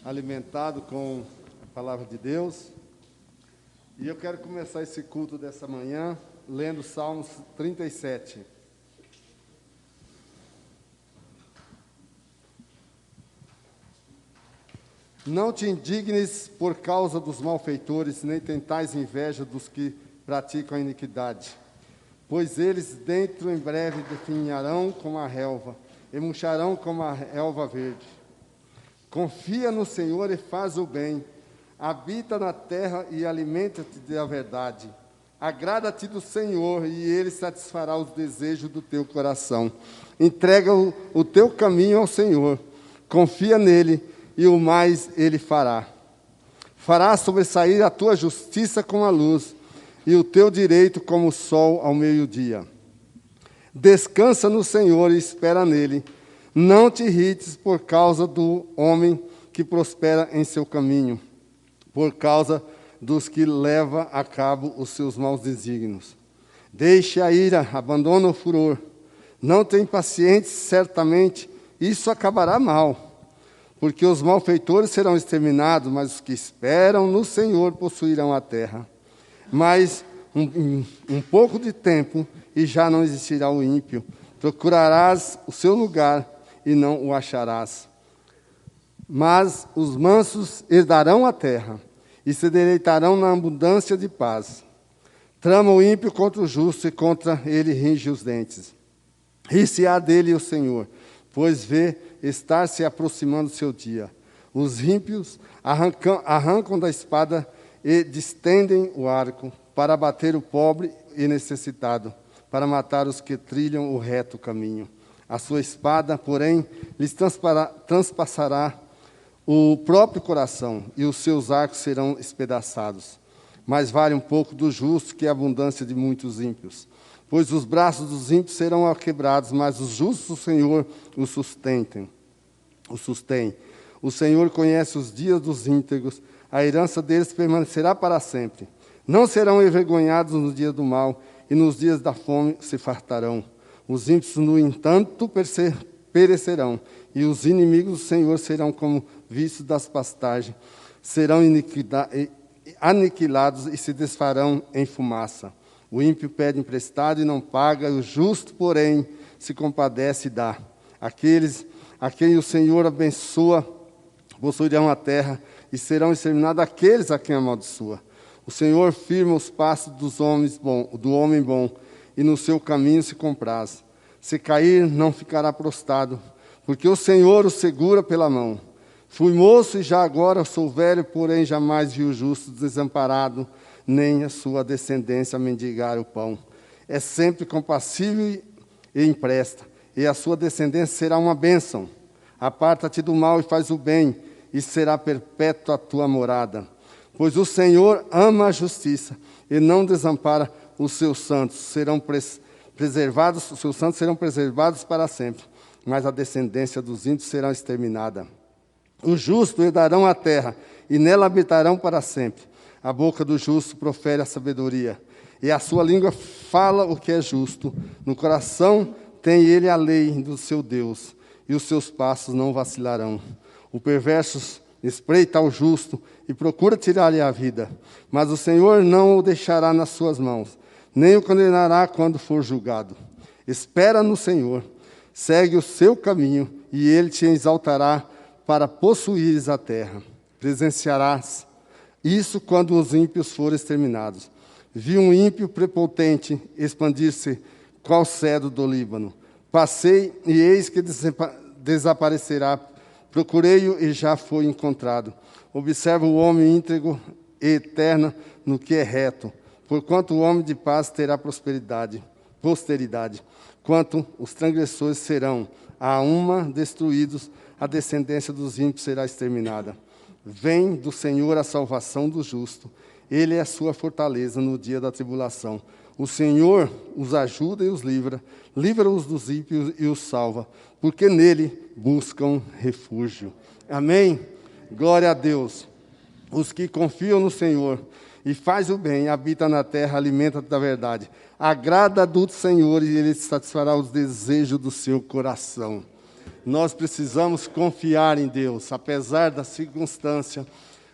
alimentado com a palavra de Deus. E eu quero começar esse culto dessa manhã lendo Salmos 37. Não te indignes por causa dos malfeitores, nem tentais inveja dos que praticam a iniquidade. Pois eles dentro em breve definharão como a relva, e murcharão como a relva verde. Confia no Senhor e faz o bem. Habita na terra e alimenta-te da verdade. Agrada-te do Senhor e Ele satisfará os desejos do teu coração. Entrega o teu caminho ao Senhor. Confia nele e o mais Ele fará. Fará sobressair a tua justiça como a luz e o teu direito como o sol ao meio-dia. Descansa no Senhor e espera nele. Não te irrites por causa do homem que prospera em seu caminho, por causa dos que leva a cabo os seus maus desígnios. Deixe a ira, abandona o furor. Não te impacientes, certamente isso acabará mal, porque os malfeitores serão exterminados, mas os que esperam no Senhor possuirão a terra. Mas um pouco de tempo e já não existirá o ímpio. Procurarás o seu lugar e não o acharás. Mas os mansos herdarão a terra e se deleitarão na abundância de paz. Trama o ímpio contra o justo e contra ele range os dentes. Ri-se-á dele o Senhor, pois vê estar se aproximando o seu dia. Os ímpios arrancam da espada e distendem o arco para abater o pobre e necessitado, para matar os que trilham o reto caminho. A sua espada, porém, lhes transpassará o próprio coração, e os seus arcos serão espedaçados. Mais vale um pouco do justo que a abundância de muitos ímpios. Pois os braços dos ímpios serão quebrados, mas os justos do Senhor o sustém. O Senhor conhece os dias dos íntegros, a herança deles permanecerá para sempre. Não serão envergonhados no dia do mal, e nos dias da fome se fartarão. Os ímpios, no entanto, perecerão, e os inimigos do Senhor serão como vistos das pastagens, serão aniquilados e se desfarão em fumaça. O ímpio pede emprestado e não paga, e o justo, porém, se compadece e dá. Aqueles a quem o Senhor abençoa possuirão a terra, e serão exterminados aqueles a quem amaldiçoa. O Senhor firma os passos do homem bom, e no seu caminho se compraz. Se cair, não ficará prostrado, porque o Senhor o segura pela mão. Fui moço e já agora sou velho, porém jamais vi o justo desamparado, nem a sua descendência mendigar o pão. É sempre compassivo e empresta, e a sua descendência será uma bênção. Aparta-te do mal e faz o bem, e será perpétua a tua morada. Pois o Senhor ama a justiça, e não desampara os seus santos. Os seus santos serão preservados para sempre, mas a descendência dos ímpios será exterminada. Os justos herdarão a terra, e nela habitarão para sempre. A boca do justo profere a sabedoria, e a sua língua fala o que é justo. No coração tem ele a lei do seu Deus, e os seus passos não vacilarão. O perverso espreita ao justo e procura tirar-lhe a vida, mas o Senhor não o deixará nas suas mãos, nem o condenará quando for julgado. Espera no Senhor, segue o seu caminho, e ele te exaltará para possuires a terra. Presenciarás isso quando os ímpios forem exterminados. Vi um ímpio prepotente expandir-se qual cedro do Líbano. Passei, e eis que desaparecerá. Procurei-o e já foi encontrado. Observa o homem íntegro e eterno no que é reto, porquanto o homem de paz terá posteridade. Quanto os transgressores serão a uma destruídos, a descendência dos ímpios será exterminada. Vem do Senhor a salvação do justo. Ele é a sua fortaleza no dia da tribulação. O Senhor os ajuda e os livra-os dos ímpios e os salva, porque nele buscam refúgio. Amém? Glória a Deus. Os que confiam no Senhor e faz o bem, habita na terra, alimenta da verdade. Agrada do Senhor e Ele satisfará os desejos do seu coração. Nós precisamos confiar em Deus, apesar da circunstância.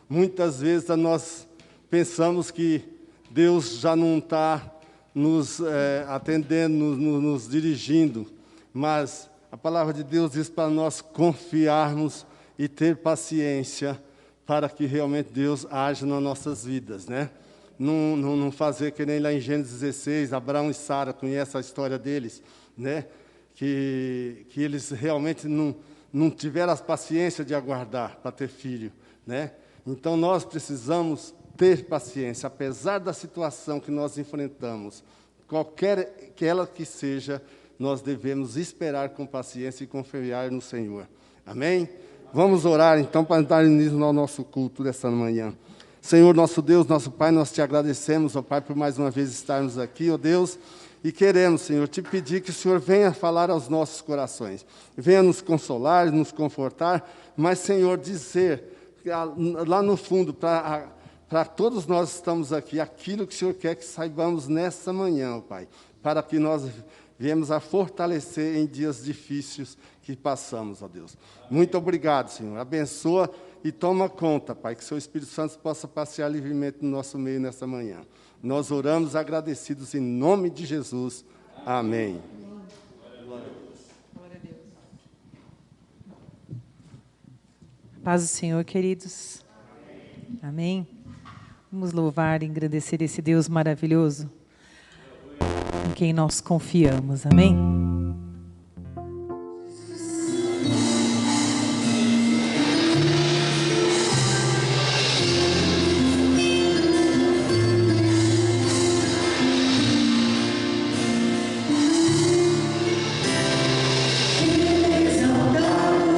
Muitas vezes nós pensamos que Deus já não está nos atendendo, nos dirigindo, mas a palavra de Deus diz para nós confiarmos e ter paciência para que realmente Deus age nas nossas vidas, né? Não fazer que nem lá em Gênesis 16, Abraão e Sara, conhece a história deles, né? Que eles realmente não tiveram a paciência de aguardar para ter filho, né? Então, nós precisamos ter paciência, apesar da situação que nós enfrentamos, qualquer que ela que seja, nós devemos esperar com paciência e confiar no Senhor. Amém? Vamos orar, então, para dar início ao nosso culto dessa manhã. Senhor, nosso Deus, nosso Pai, nós te agradecemos, ó Pai, por mais uma vez estarmos aqui, ó Deus, e queremos, Senhor, te pedir que o Senhor venha falar aos nossos corações, venha nos consolar, nos confortar, mas, Senhor, dizer lá no fundo, para todos nós que estamos aqui, aquilo que o Senhor quer que saibamos nessa manhã, ó Pai, para que nós viemos a fortalecer em dias difíceis que passamos, ó Deus. Muito obrigado, Senhor. Abençoa e toma conta, Pai, que o Seu Espírito Santo possa passear livremente no nosso meio nessa manhã. Nós oramos agradecidos em nome de Jesus. Amém. Glória a Deus. Paz do Senhor, queridos. Amém. Vamos louvar e engrandecer esse Deus maravilhoso em quem nós confiamos. Amém. Exaltado,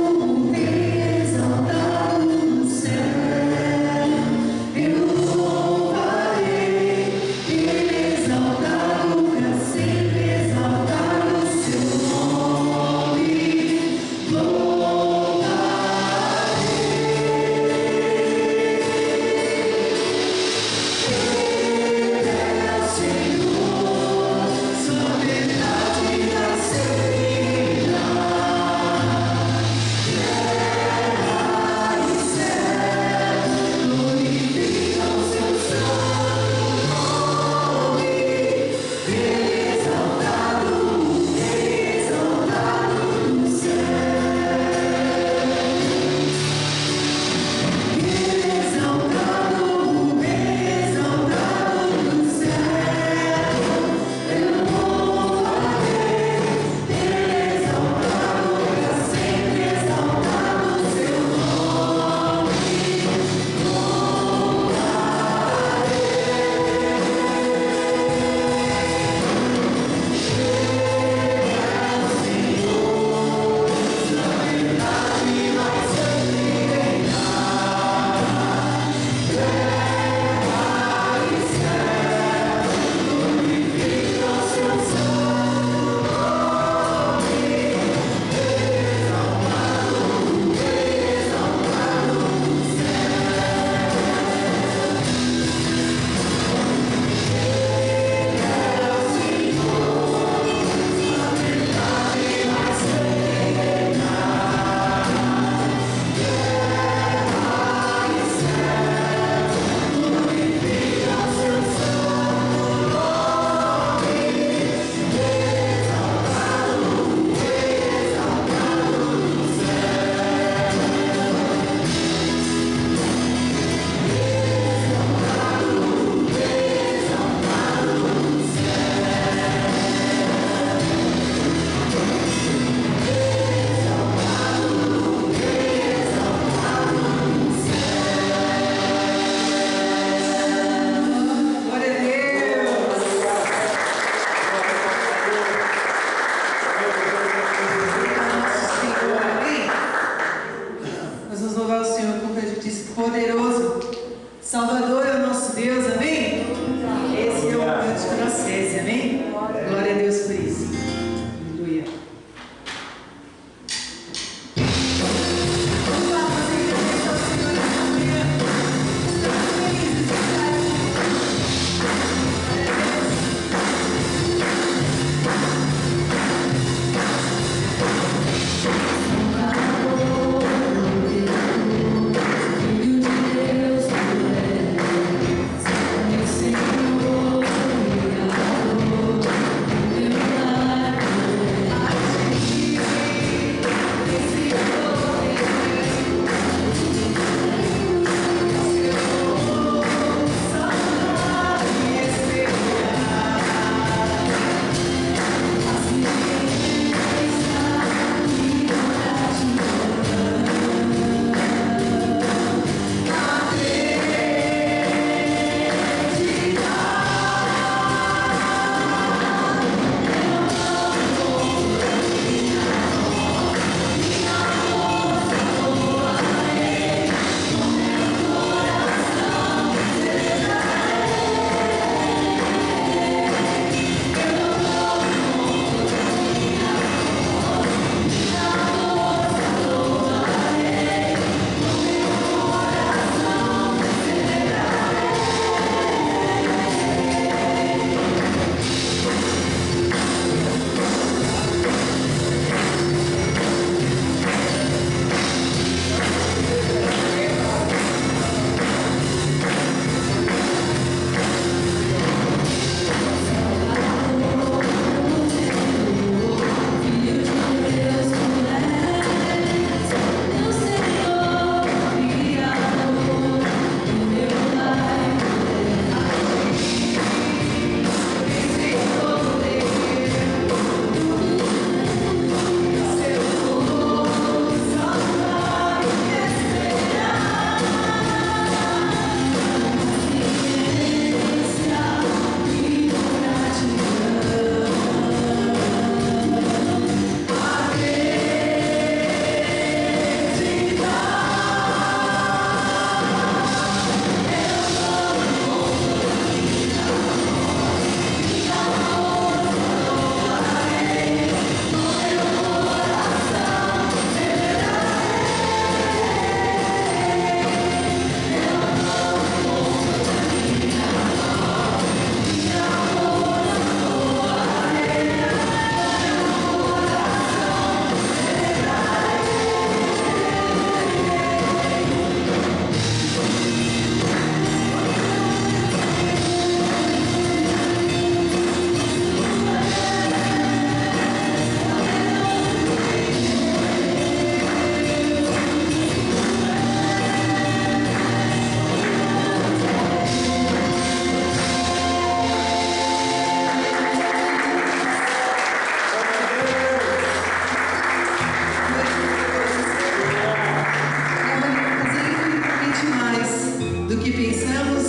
que pensamos,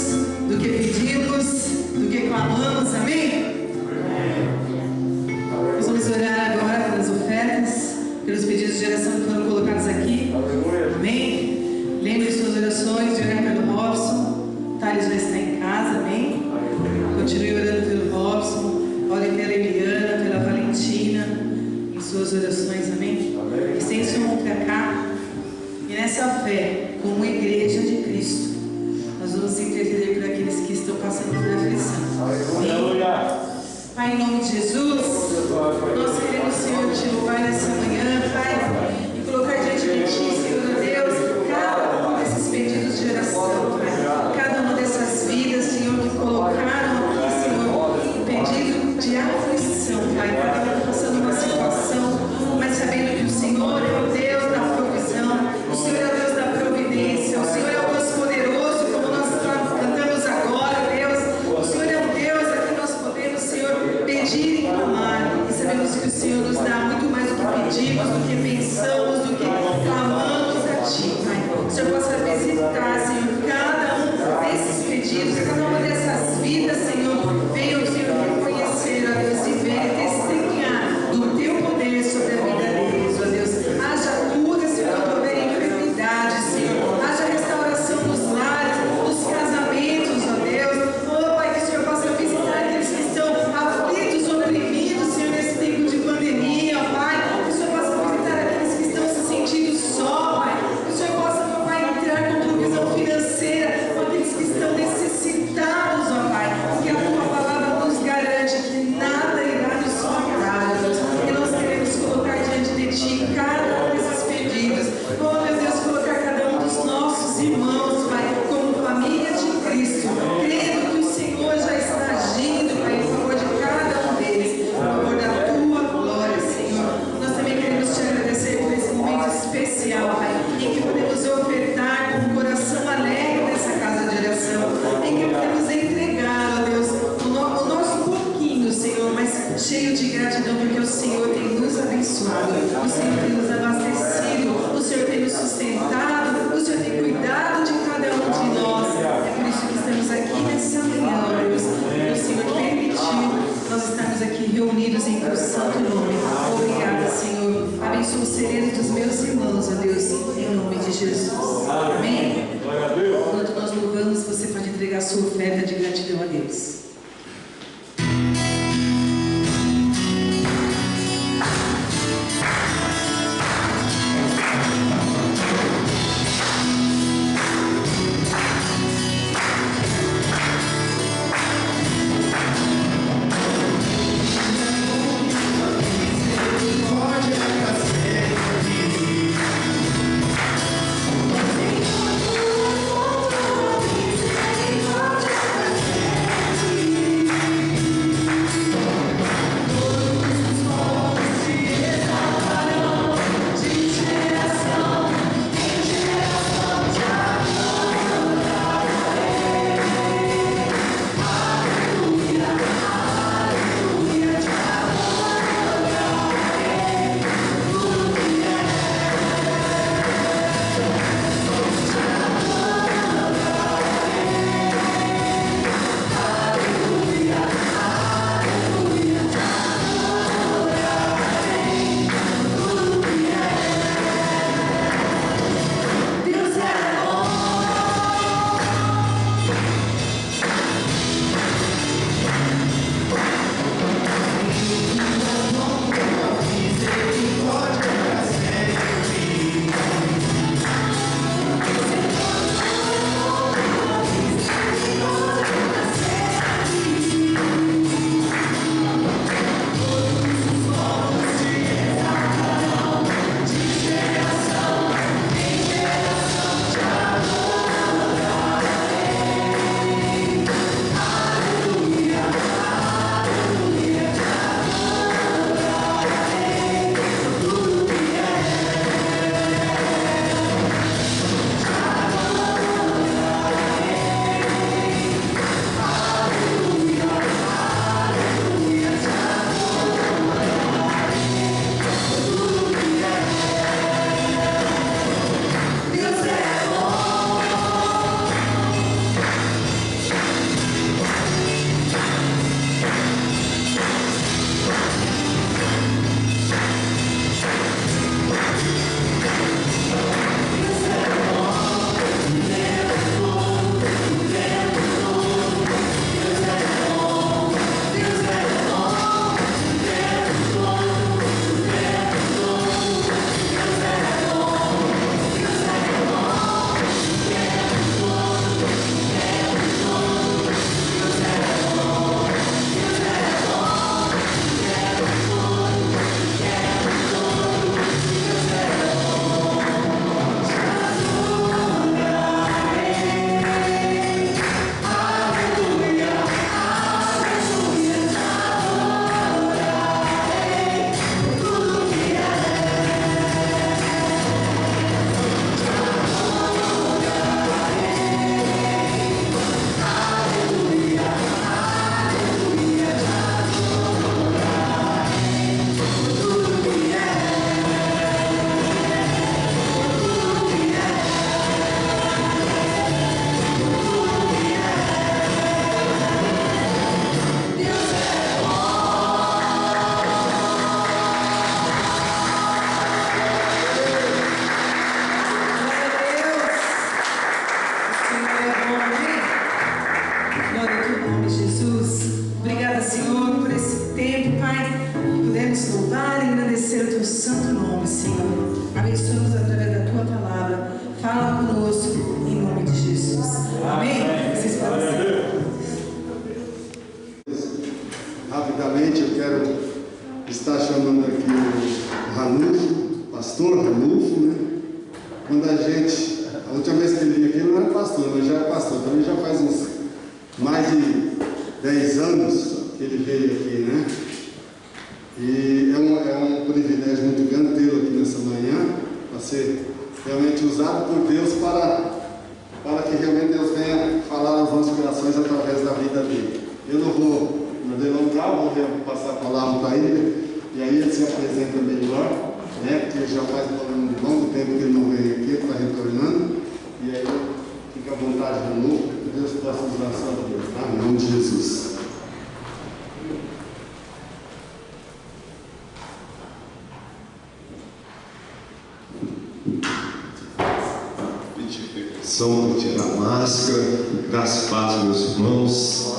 do que pedimos, do que clamamos, amém? Nós vamos orar agora pelas ofertas, pelos pedidos de oração que foram colocados aqui, amém? Lembre suas orações de orar pelo Robson, Thales vai estar em casa, amém? Continue orando pelo Robson, ore pela Eliana, pela Valentina, em suas orações, amém? Estende sua mão para cá, e nessa fé, como igreja de Cristo, nós vamos interceder por aqueles que estão passando por aflição. Amém? Pai, em nome de Jesus, nós queremos, Senhor, te louvar nessa manhã, Pai, e colocar diante de Ti, Senhor Deus, cada um desses pedidos de oração, Pai, cada uma dessas vidas, Senhor, que colocaram aqui, Senhor, um pedido de aflição, Pai, cada um passando uma situação, mas sabendo que o Senhor é o Deus da provisão, o Senhor é o Deus da providência, o Senhor é o Deus poderoso, como nós cantamos agora, Deus, o Senhor é o Deus a quem nós podemos, Senhor, pedir e clamar, e sabemos que o Senhor nos dá muito mais do que pedimos, do que pensamos, do que clamamos a Ti, Pai. O Senhor possa visitar, Senhor, cada um desses pedidos, cada uma dessas vidas, Senhor, venham, Senhor, reconhecer, ó Deus, e ver e testemunhar do Teu poder sobre a vida deles, ó Deus. Haja cura, Senhor, quando houver enfermidade, Senhor. Haja restauração nos lares, nos casamentos, ó Deus. Oh, Pai, que o Senhor possa visitar aqueles que estão aflitos, oprimidos, Senhor, nesse tempo de pandemia, ó Pai. Que o Senhor possa visitar aqueles que estão se sentindo só, Pai. Que o Senhor possa, meu Pai, entrar com provisão financeira com aqueles que estão necessitados, ó Pai. Porque a Tua palavra nos garante que nada irá nos faltar, ó Deus. E nós queremos colocar diante de Ti cada um desses pedidos. Oh, meu Deus, colocar cada um dos nossos irmãos, Pai, como família de Cristo, crendo que o Senhor já está agindo, Pai, em favor de cada um deles, em favor da Tua glória, Senhor. Nós também queremos Te agradecer por esse momento especial, Pai, em que podemos ofertar com um coração alegre nessa casa de oração, em que podemos entregar, ó Deus, o nosso pouquinho, Senhor, mas cheio de gratidão, porque o Senhor tem nos abençoado, o Senhor tem nos abastecido, o Senhor tem nos sustentado, o Senhor tem cuidado de cada um de nós. É por isso que estamos aqui nessa manhã, ó Deus, e o Senhor permitiu nós estarmos aqui reunidos em Teu santo nome. Obrigada, Senhor. Abençoa o cerezo dos meus irmãos, ó Deus, em nome de Jesus. Amém? Enquanto nós louvamos, você pode entregar a sua oferta de gratidão a Deus. Pode Fala conosco, em nome de Jesus. Amém? Vocês podem. Rapidamente, eu quero estar chamando aqui o Ranulfo, pastor Ranulfo, né? Quando a última vez que ele veio aqui, ele não era pastor, mas já é pastor, também já faz uns mais de 10 anos que ele veio aqui, né? E é um privilégio muito grande tê-lo aqui nessa manhã, para ser realmente usado por Deus para que realmente Deus venha falar aos nossos corações através da vida dele. Eu não vou me delongar, vou passar a palavra para ele, e aí ele se apresenta melhor, né? Porque já faz um longo tempo que ele não vem aqui, está retornando, e aí fica à vontade de novo, que Deus possa usar a sua vida, tá? Em nome de Jesus. Vou tirar a máscara, graças a paz, meus irmãos.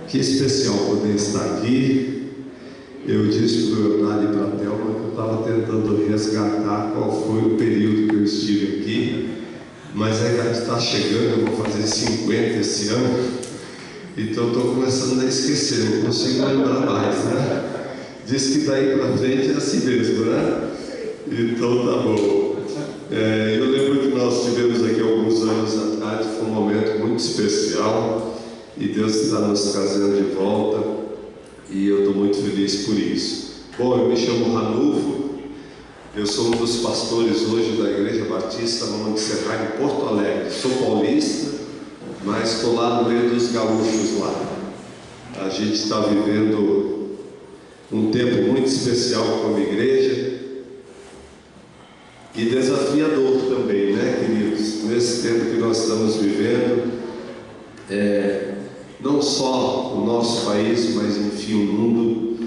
Que especial poder estar aqui. Eu disse para o Leonardo e para a Thelma que eu estava tentando resgatar qual foi o período que eu estive aqui, mas a idade está chegando, eu vou fazer 50 esse ano, então estou começando a esquecer, não consigo lembrar mais, né? Diz que daí para frente é assim mesmo, né? Então tá bom. Eu lembro que nós tivemos aqui alguns anos atrás, foi um momento muito especial e Deus está nos trazendo de volta e eu estou muito feliz por isso. Bom, eu me chamo Ranulfo, eu sou um dos pastores hoje da Igreja Batista Monte Serra em Porto Alegre. Sou paulista, mas estou lá no meio dos gaúchos lá. A gente está vivendo um tempo muito especial como igreja e desafiador também, né, queridos? Nesse tempo que nós estamos vivendo, não só o nosso país, mas enfim o mundo.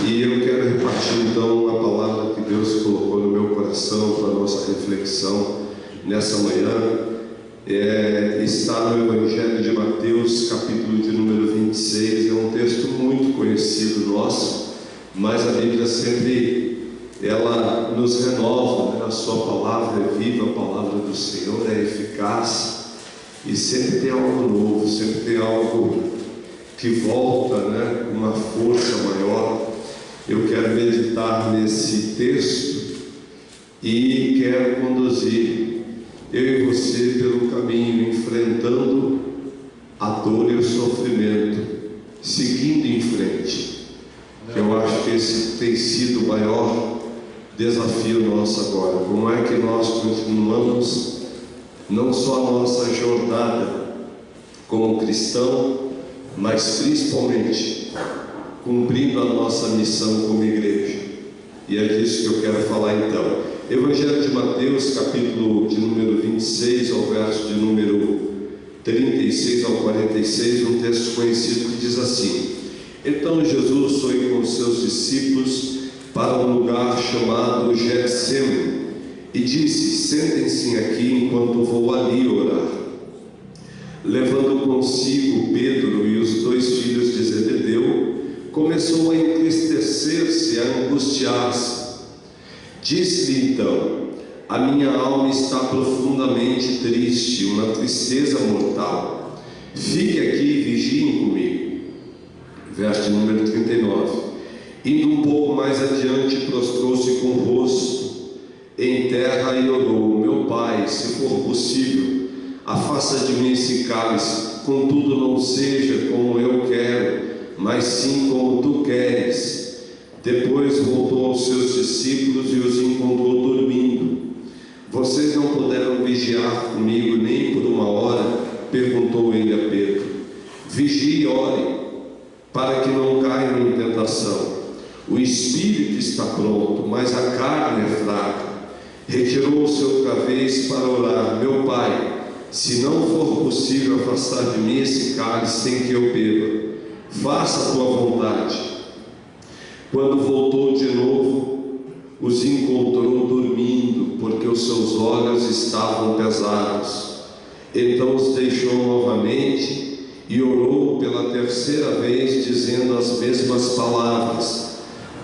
E eu quero repartir então a palavra que Deus colocou no meu coração para a nossa reflexão nessa manhã. Está no Evangelho de Mateus, capítulo de número 26. É um texto muito conhecido nosso, mas a Bíblia sempre ela nos renova, né? A sua palavra é viva, a palavra do Senhor é eficaz e sempre tem algo novo, sempre tem algo que volta, né? Com uma força maior. Eu quero meditar nesse texto e quero conduzir eu e você pelo caminho, enfrentando a dor e o sofrimento, seguindo em frente. Eu acho que esse tem sido o maior desafio nosso agora. Como é que nós continuamos não só a nossa jornada como cristão, mas principalmente cumprindo a nossa missão como igreja. E é disso que eu quero falar então. Evangelho de Mateus, capítulo de número 26 ao verso de número 36 ao 46, um texto conhecido que diz assim: Então Jesus foi com seus discípulos para um lugar chamado Getsêmani e disse: Sentem-se aqui enquanto vou ali orar. Levando consigo Pedro e os 2 filhos de Zebedeu, começou a entristecer-se e a angustiar-se. Disse-lhe então: A minha alma está profundamente triste, uma tristeza mortal. Fique aqui e vigiem comigo. Verso número 39. Indo um pouco mais adiante, prostrou-se com o rosto em terra e orou: Meu Pai, se for possível, afasta de mim esse cálice, contudo não seja como eu quero, mas sim como tu queres. Depois voltou aos seus discípulos e os encontrou dormindo. Vocês não puderam vigiar comigo nem por uma hora? Perguntou ele a Pedro. Vigie e ore, para que não caiam em tentação. O espírito está pronto, mas a carne é fraca. Retirou-se outra vez para orar: Meu Pai, se não for possível afastar de mim esse cálice sem que eu beba, faça a tua vontade. Quando voltou de novo, os encontrou dormindo, porque os seus olhos estavam pesados. Então os deixou novamente e orou pela terceira vez, dizendo as mesmas palavras.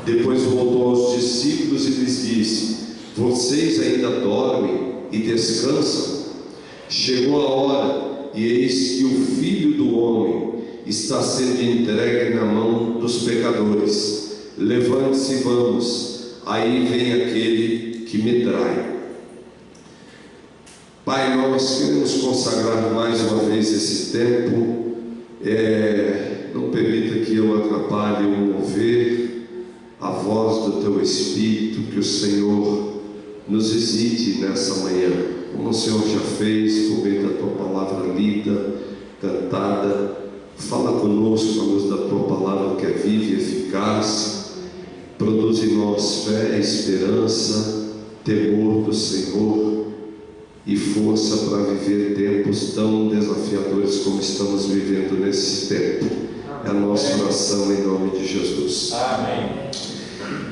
Depois voltou aos discípulos e lhes disse: Vocês ainda dormem e descansam? Chegou a hora, e eis que o Filho do Homem está sendo entregue na mão dos pecadores. Levante-se e vamos, aí vem aquele que me trai. Pai, nós queremos consagrar mais uma vez esse tempo. Não permita que eu atrapalhe o mover, a voz do Teu Espírito, que o Senhor nos visite nessa manhã, como o Senhor já fez, por meio da Tua palavra lida, cantada. Fala conosco à luz da Tua palavra, que é viva e eficaz. Produz em nós fé, esperança, temor do Senhor e força para viver tempos tão desafiadores como estamos vivendo nesse tempo. É a nossa oração em nome de Jesus. Amém.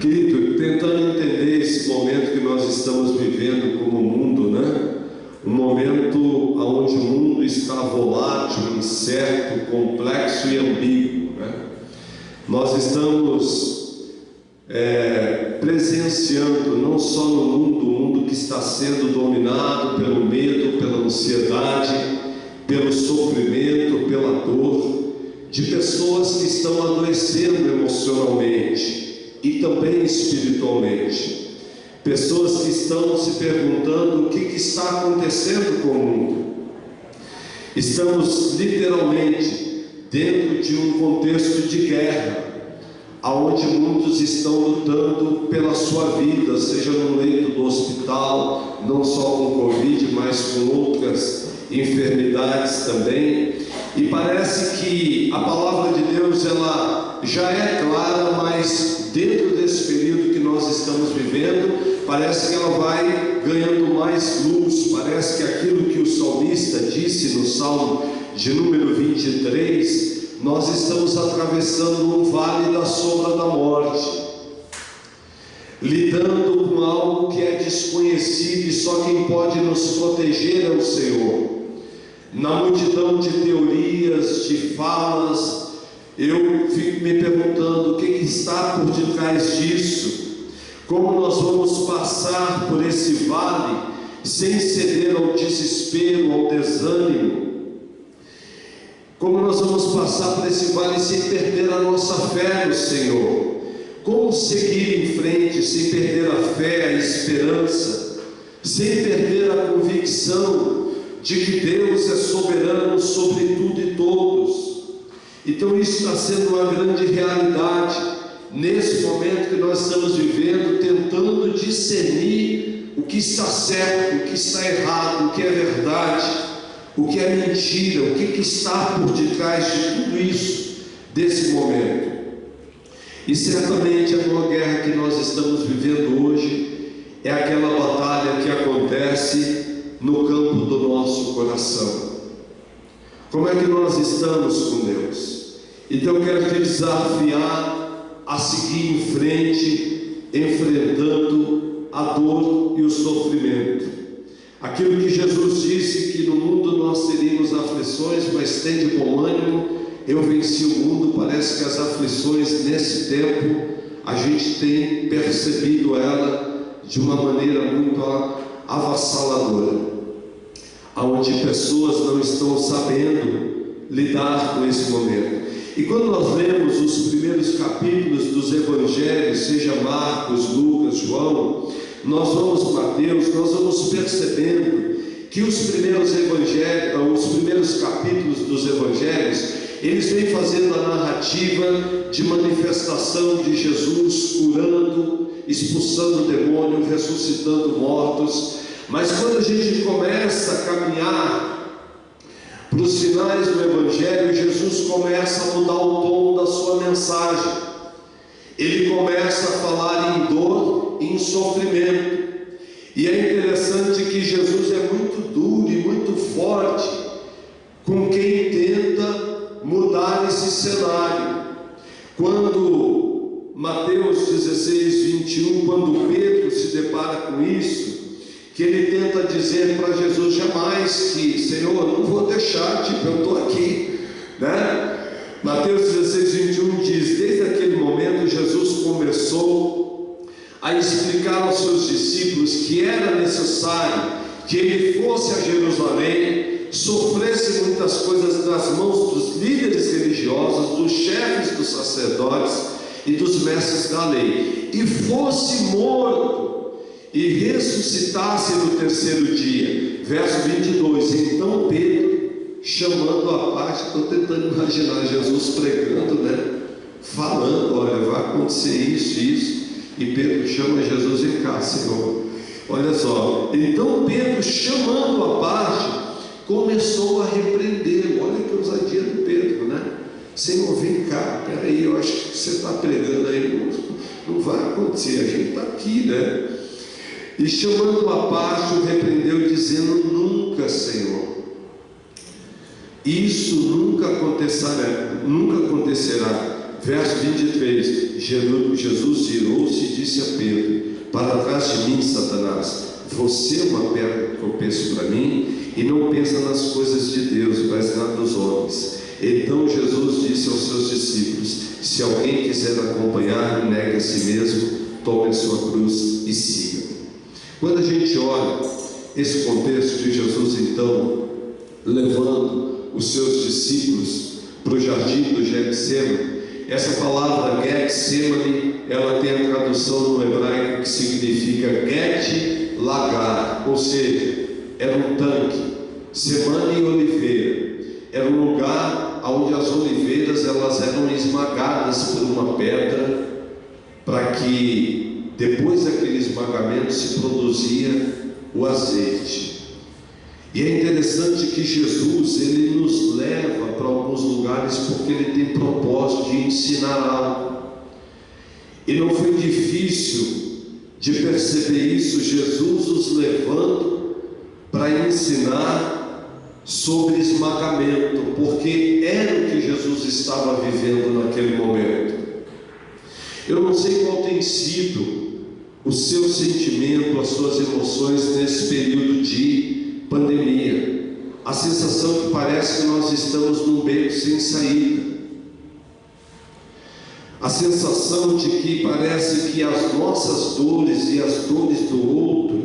Querido, tentando entender esse momento que nós estamos vivendo como mundo, né? Um momento onde o mundo está volátil, incerto, complexo e ambíguo, né? Nós estamos presenciando não só no mundo, o mundo que está sendo dominado pelo medo, pela ansiedade, pelo sofrimento, pela dor, de pessoas que estão adoecendo emocionalmente e também espiritualmente, pessoas que estão se perguntando o que está acontecendo com o mundo. Estamos literalmente dentro de um contexto de guerra, aonde muitos estão lutando pela sua vida, seja no leito do hospital, não só com Covid, mas com outras enfermidades também. E parece que a palavra de Deus, ela já é clara, mas dentro desse período que nós estamos vivendo, parece que ela vai ganhando mais luz. Parece que aquilo que o salmista disse no Salmo de número 23, nós estamos atravessando um vale da sombra da morte, lidando com algo que é desconhecido, e só quem pode nos proteger é o Senhor. Na multidão de teorias, de falas, eu fico me perguntando o que está por detrás disso, como nós vamos passar por esse vale sem ceder ao desespero, ao desânimo, como nós vamos passar por esse vale sem perder a nossa fé no Senhor, como seguir em frente sem perder a fé, a esperança, sem perder a convicção de que Deus é soberano sobre tudo e todos. Então isso está sendo uma grande realidade nesse momento que nós estamos vivendo, tentando discernir o que está certo, o que está errado, o que é verdade, o que é mentira, o que está por detrás de tudo isso, desse momento. E certamente a maior guerra que nós estamos vivendo hoje é aquela batalha que acontece no campo do nosso coração. Como é que nós estamos com Deus? Então eu quero te desafiar a seguir em frente, enfrentando a dor e o sofrimento. Aquilo que Jesus disse, que no mundo nós teríamos aflições, mas tende bom ânimo, eu venci o mundo. Parece que as aflições nesse tempo, a gente tem percebido ela de uma maneira muito avassaladora, onde pessoas não estão sabendo lidar com esse momento. E quando nós lemos os primeiros capítulos dos evangelhos, seja Marcos, Lucas, João, nós vamos Mateus, nós vamos percebendo que os primeiros evangelhos, os primeiros capítulos dos evangelhos, eles vêm fazendo a narrativa de manifestação de Jesus curando, expulsando o demônio, ressuscitando mortos. Mas quando a gente começa a caminhar para os finais do evangelho, Jesus começa a mudar o tom da sua mensagem. Ele começa a falar em dor, em sofrimento. E é interessante que Jesus é muito duro e muito forte com quem tenta mudar esse cenário. Quando Mateus 16, 21, quando Pedro se depara com isso, que ele tenta dizer para Jesus: jamais que, Senhor, eu não vou deixar, eu estou aqui, né? Mateus 16, 21 diz: desde aquele momento Jesus começou a explicar aos seus discípulos que era necessário que ele fosse a Jerusalém, sofresse muitas coisas das mãos dos líderes religiosos, dos chefes dos sacerdotes e dos mestres da lei, e fosse morto e ressuscitasse no terceiro dia. Verso 22, então Pedro, chamando a parte, estou tentando imaginar Jesus pregando, né? Falando, olha, vai acontecer isso, e Pedro chama Jesus: vem cá, Senhor. Olha só, então Pedro, chamando a parte, começou a repreendê-lo. Olha que ousadia do Pedro, né? Senhor, vem cá, peraí, eu acho que você está pregando aí, não vai acontecer, a gente está aqui, né? E chamando a parte, o repreendeu, dizendo: nunca, Senhor, isso nunca acontecerá. Verso 23, Jesus virou-se e disse a Pedro: para trás de mim, Satanás, você é uma pedra de tropeço para mim, e não pensa nas coisas de Deus, mas nas dos homens. Então Jesus disse aos seus discípulos: se alguém quiser acompanhar, negue a si mesmo, tome a sua cruz e siga. Quando a gente olha esse contexto de Jesus, então, levando os seus discípulos para o jardim do Getsemane, essa palavra Getsemane, ela tem a tradução no hebraico que significa Get Lagar, ou seja, era um tanque. Semane e oliveira, era um lugar onde as oliveiras elas eram esmagadas por uma pedra, para que depois daquele esmagamento se produzia o azeite. E é interessante que Jesus, ele nos leva para alguns lugares porque ele tem propósito de ensinar algo. E não foi difícil de perceber isso, Jesus os levando para ensinar sobre esmagamento, porque era o que Jesus estava vivendo naquele momento. Eu não sei qual tem sido o seu sentimento, as suas emoções nesse período de pandemia. A sensação que parece que nós estamos num beco sem saída. A sensação de que parece que as nossas dores e as dores do outro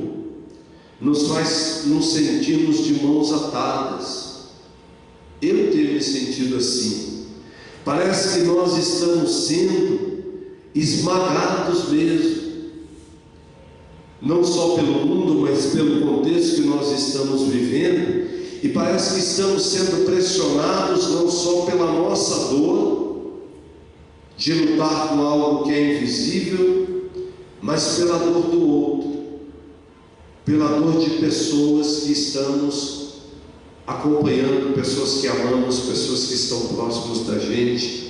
nos faz nos sentirmos de mãos atadas. Eu tenho me sentido assim. Parece que nós estamos sendo esmagados mesmo, não só pelo mundo, mas pelo contexto que nós estamos vivendo, e parece que estamos sendo pressionados não só pela nossa dor de lutar com algo que é invisível, mas pela dor do outro, pela dor de pessoas que estamos acompanhando, pessoas que amamos, pessoas que estão próximos da gente,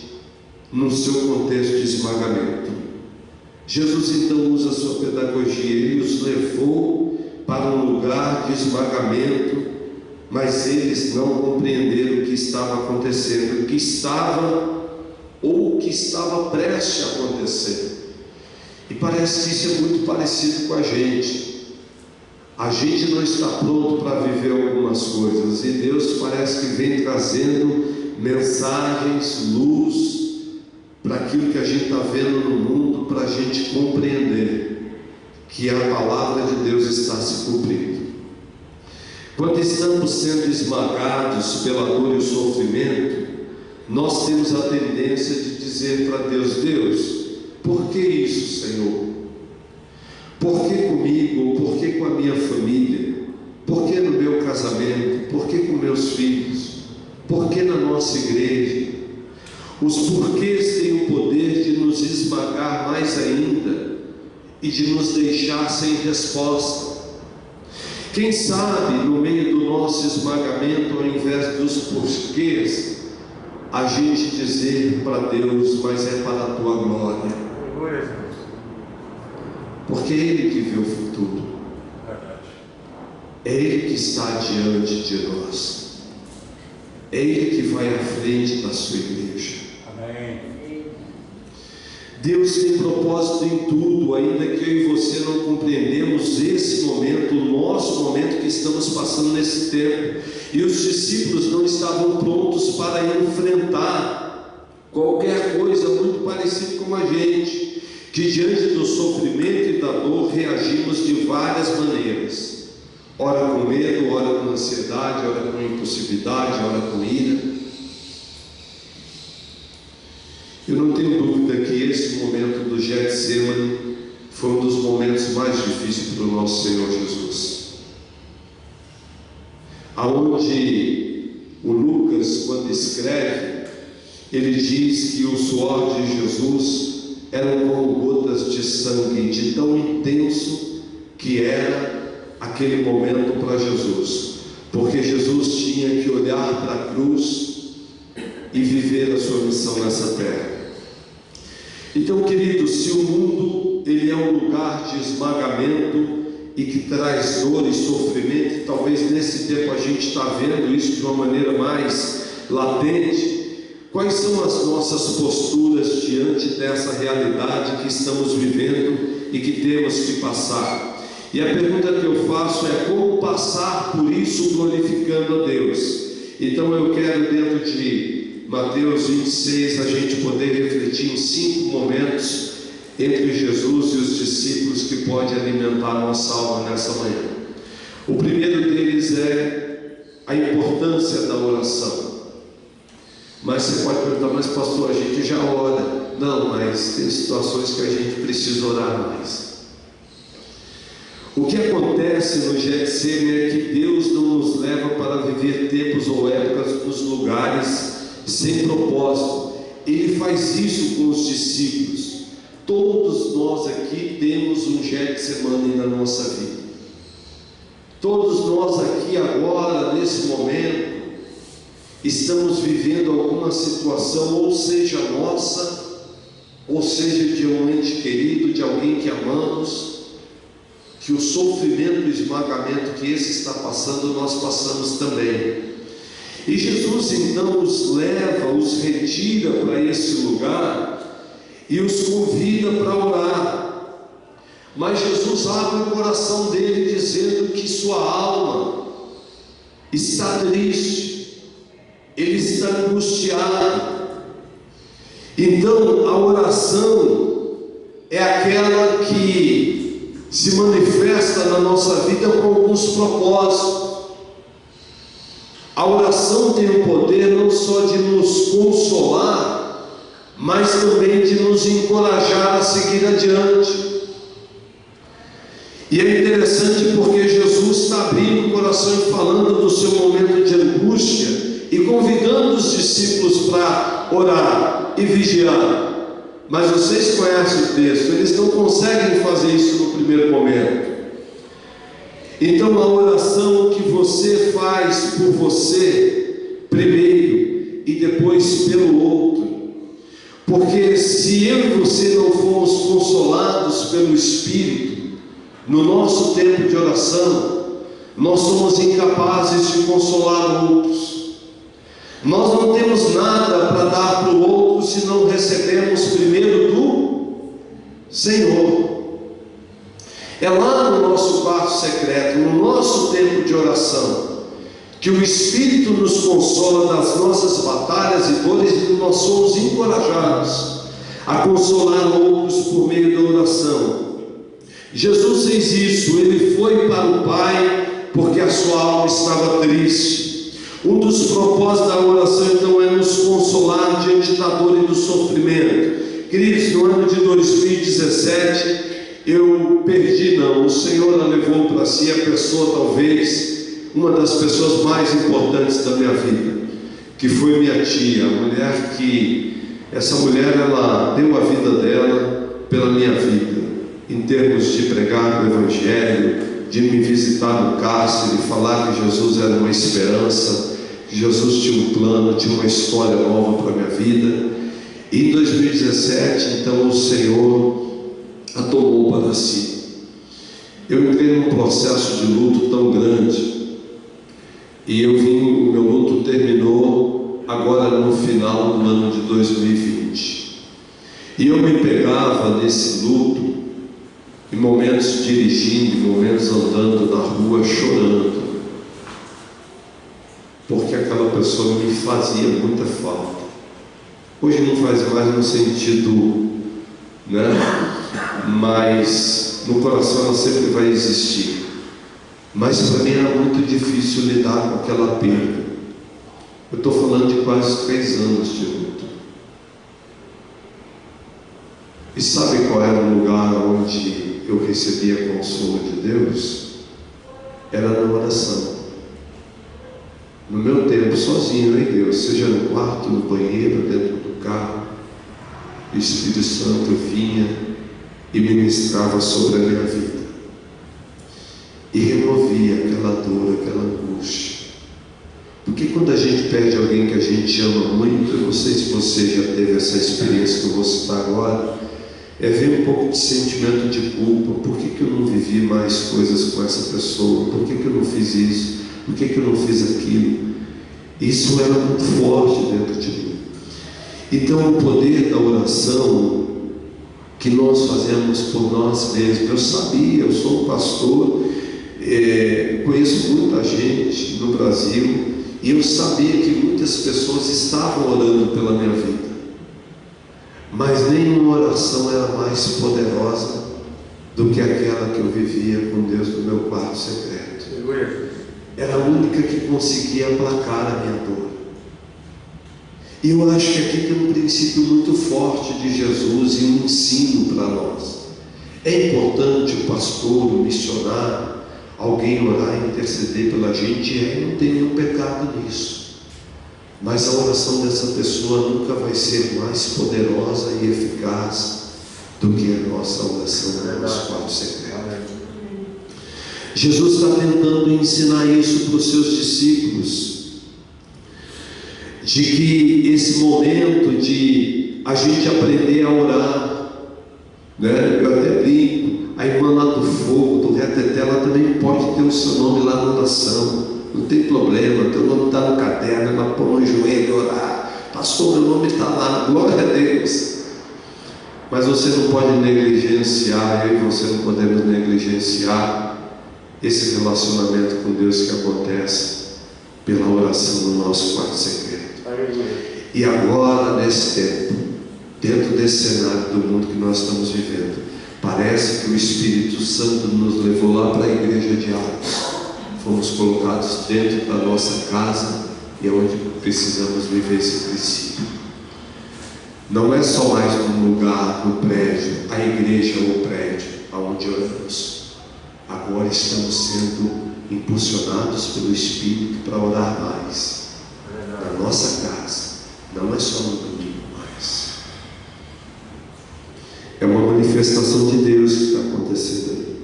no seu contexto de esmagamento. Jesus então usa a sua pedagogia, ele os levou para um lugar de esmagamento, mas eles não compreenderam o que estava acontecendo, o que estava ou o que estava prestes a acontecer. E parece que isso é muito parecido com a gente. A gente não está pronto para viver algumas coisas, e Deus parece que vem trazendo mensagens, luz, para aquilo que a gente está vendo no mundo, para a gente compreender que a palavra de Deus está se cumprindo. Quando estamos sendo esmagados pela dor e o sofrimento, nós temos a tendência de dizer para Deus: Deus, por que isso, Senhor? Por que comigo? Por que com a minha família? Por que no meu casamento? Por que com meus filhos? Por que na nossa igreja? Os porquês têm o poder de nos esmagar mais ainda e de nos deixar sem resposta. Quem sabe, no meio do nosso esmagamento, ao invés dos porquês, a gente dizer para Deus: mas é para a tua glória. Porque é Ele que vê o futuro. É Ele que está diante de nós. É Ele que vai à frente da sua igreja. Amém. Deus tem propósito em tudo, ainda que eu e você não compreendemos esse momento, o nosso momento que estamos passando nesse tempo. E os discípulos não estavam prontos para enfrentar qualquer coisa muito parecida com a gente, que diante do sofrimento e da dor reagimos de várias maneiras. ora com medo, ora com ansiedade, ora com impulsividade, ora com ira. Eu não tenho dúvida que esse momento do Getsemane foi um dos momentos mais difíceis para o nosso Senhor Jesus. Aonde o Lucas, quando escreve, ele diz que o suor de Jesus eram como gotas de sangue, de tão intenso que era aquele momento para Jesus, porque Jesus tinha que olhar para a cruz e viver a sua missão nessa terra. Então, queridos, se o mundo ele é um lugar de esmagamento e que traz dor e sofrimento, e talvez nesse tempo a gente está vendo isso de uma maneira mais latente, quais são as nossas posturas diante dessa realidade que estamos vivendo e que temos que passar? E a pergunta que eu faço é: como passar por isso glorificando a Deus? Então eu quero, dentro de Mateus 26, a gente poder refletir em 5 momentos entre Jesus e os discípulos que pode alimentar a nossa alma nessa manhã. O primeiro deles é a importância da oração. Mas você pode perguntar: mas pastor, a gente já ora. Não, mas tem situações que a gente precisa orar mais. O que acontece no Getsemane é que Deus não nos leva para viver tempos ou épocas nos lugares sem propósito. Ele faz isso com os discípulos. Todos nós aqui temos um Getsemane na nossa vida. Todos nós aqui agora, nesse momento, estamos vivendo alguma situação, ou seja nossa, ou seja de um ente querido, de alguém que amamos, que o sofrimento e o esmagamento que esse está passando, nós passamos também. E Jesus então os leva, os retira para esse lugar e os convida para orar. Mas Jesus abre o coração dele dizendo que sua alma está triste, ele está angustiado. Então a oração é aquela que se manifesta na nossa vida com alguns propósitos. A oração tem o poder não só de nos consolar, mas também de nos encorajar a seguir adiante. E é interessante porque Jesus está abrindo o coração e falando do seu momento de angústia e convidando os discípulos para orar e vigiar. Mas vocês conhecem o texto, eles não conseguem fazer isso no primeiro momento. Então a oração que você faz por você primeiro e depois pelo outro, porque se eu e você não formos consolados pelo Espírito no nosso tempo de oração, nós somos incapazes de consolar outros. Nós não temos nada para dar para o outro se não recebemos primeiro do Senhor. É lá no nosso quarto secreto, no nosso tempo de oração, que o Espírito nos consola das nossas batalhas e dores, e nós somos encorajados a consolar outros por meio da oração. Jesus fez isso, ele foi para o Pai porque a sua alma estava triste. Um dos propósitos da oração então é nos consolar diante da dor e do sofrimento. Queridos, no ano de 2017 eu perdi, não, o Senhor a levou para si a pessoa, talvez uma das pessoas mais importantes da minha vida, que foi minha tia, a mulher que, essa mulher, ela deu a vida dela pela minha vida, em termos de pregar o Evangelho, de me visitar no cárcere, falar que Jesus era uma esperança, que Jesus tinha um plano, tinha uma história nova para a minha vida. E em 2017, então, o Senhor a tomou para si. Eu entrei num processo de luto tão grande, e o meu luto terminou agora no final do ano de 2020. E eu me pegava nesse luto, em momentos dirigindo, em momentos andando na rua, chorando, porque aquela pessoa me fazia muita falta. Hoje não faz mais no sentido, né? Mas no coração ela sempre vai existir. Mas para mim era muito difícil lidar com aquela perda. Eu estou falando de quase 3 anos de luto. E sabe qual era o lugar onde eu recebia consolo de Deus? Era na oração. No meu tempo, sozinho, em Deus, seja no quarto, no banheiro, dentro do carro, o Espírito Santo vinha e ministrava sobre a minha vida. E removia aquela dor, aquela angústia. Porque quando a gente perde alguém que a gente ama muito, eu não sei se você já teve essa experiência que eu vou citar agora, ver um pouco de sentimento de culpa. Por que eu não vivi mais coisas com essa pessoa? Por que eu não fiz isso? Por que eu não fiz aquilo? Isso era muito forte dentro de mim. Então o poder da oração que nós fazemos por nós mesmos, eu sabia, eu sou um pastor, conheço muita gente no Brasil, e eu sabia que muitas pessoas estavam orando pela minha vida, mas nenhuma oração era mais poderosa do que aquela que eu vivia com Deus no meu quarto secreto. Era a única que conseguia aplacar a minha dor. E eu acho que aqui tem um princípio muito forte de Jesus e um ensino para nós. É importante o pastor, o missionário, alguém orar e interceder pela gente, não tem nenhum pecado nisso. Mas a oração dessa pessoa nunca vai ser mais poderosa e eficaz do que a nossa oração no nosso quarto secreto. Jesus está tentando ensinar isso para os seus discípulos, de que esse momento de a gente aprender a orar, né? Eu até brinco, a irmã lá do fogo, do reteté, ela também pode ter o seu nome lá na oração, não tem problema, teu nome está no caderno, ela põe o joelho e orar, pastor, meu nome está lá, glória a Deus. Mas você não pode negligenciar, eu e você não podemos negligenciar esse relacionamento com Deus que acontece pela oração no nosso quarto secreto. E agora, nesse tempo, dentro desse cenário do mundo que nós estamos vivendo, parece que o Espírito Santo nos levou lá para a igreja de Atos. Fomos colocados dentro da nossa casa e é onde precisamos viver esse princípio. Não é só mais um lugar no prédio, a igreja ou o prédio aonde oramos. Agora estamos sendo impulsionados pelo Espírito para orar mais. Na nossa casa, não é só no domingo mais. É uma manifestação de Deus que está acontecendo aí.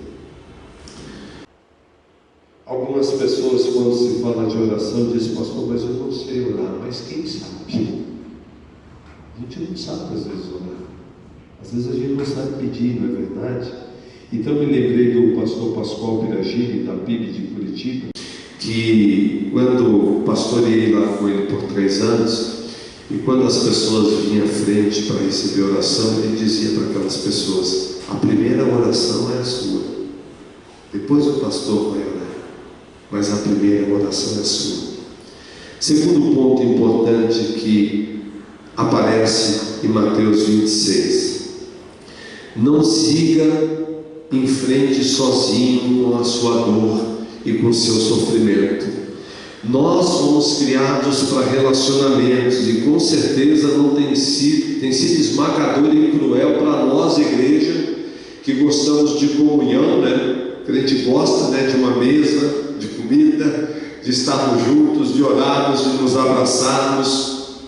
Algumas pessoas, quando se fala de oração, dizem, pastor, mas eu não sei orar. Mas quem sabe? A gente não sabe às vezes orar. Às vezes a gente não sabe pedir, não é verdade? Então me lembrei do pastor Pascoal Piragini, da PIB de Curitiba, que quando pastoreei lá com ele por 3 anos, e quando as pessoas vinham à frente para receber oração, ele dizia para aquelas pessoas, a primeira oração é a sua, depois o pastor vai orar, mas a primeira oração é a sua. Segundo ponto importante que aparece em Mateus 26, não siga em frente sozinho com a sua dor e com o seu sofrimento. Nós fomos criados para relacionamentos e com certeza não tem sido esmagador e cruel para nós, igreja, que gostamos de comunhão, né? Que a gente gosta, né, de uma mesa, de comida, de estarmos juntos, de orarmos, de nos abraçarmos.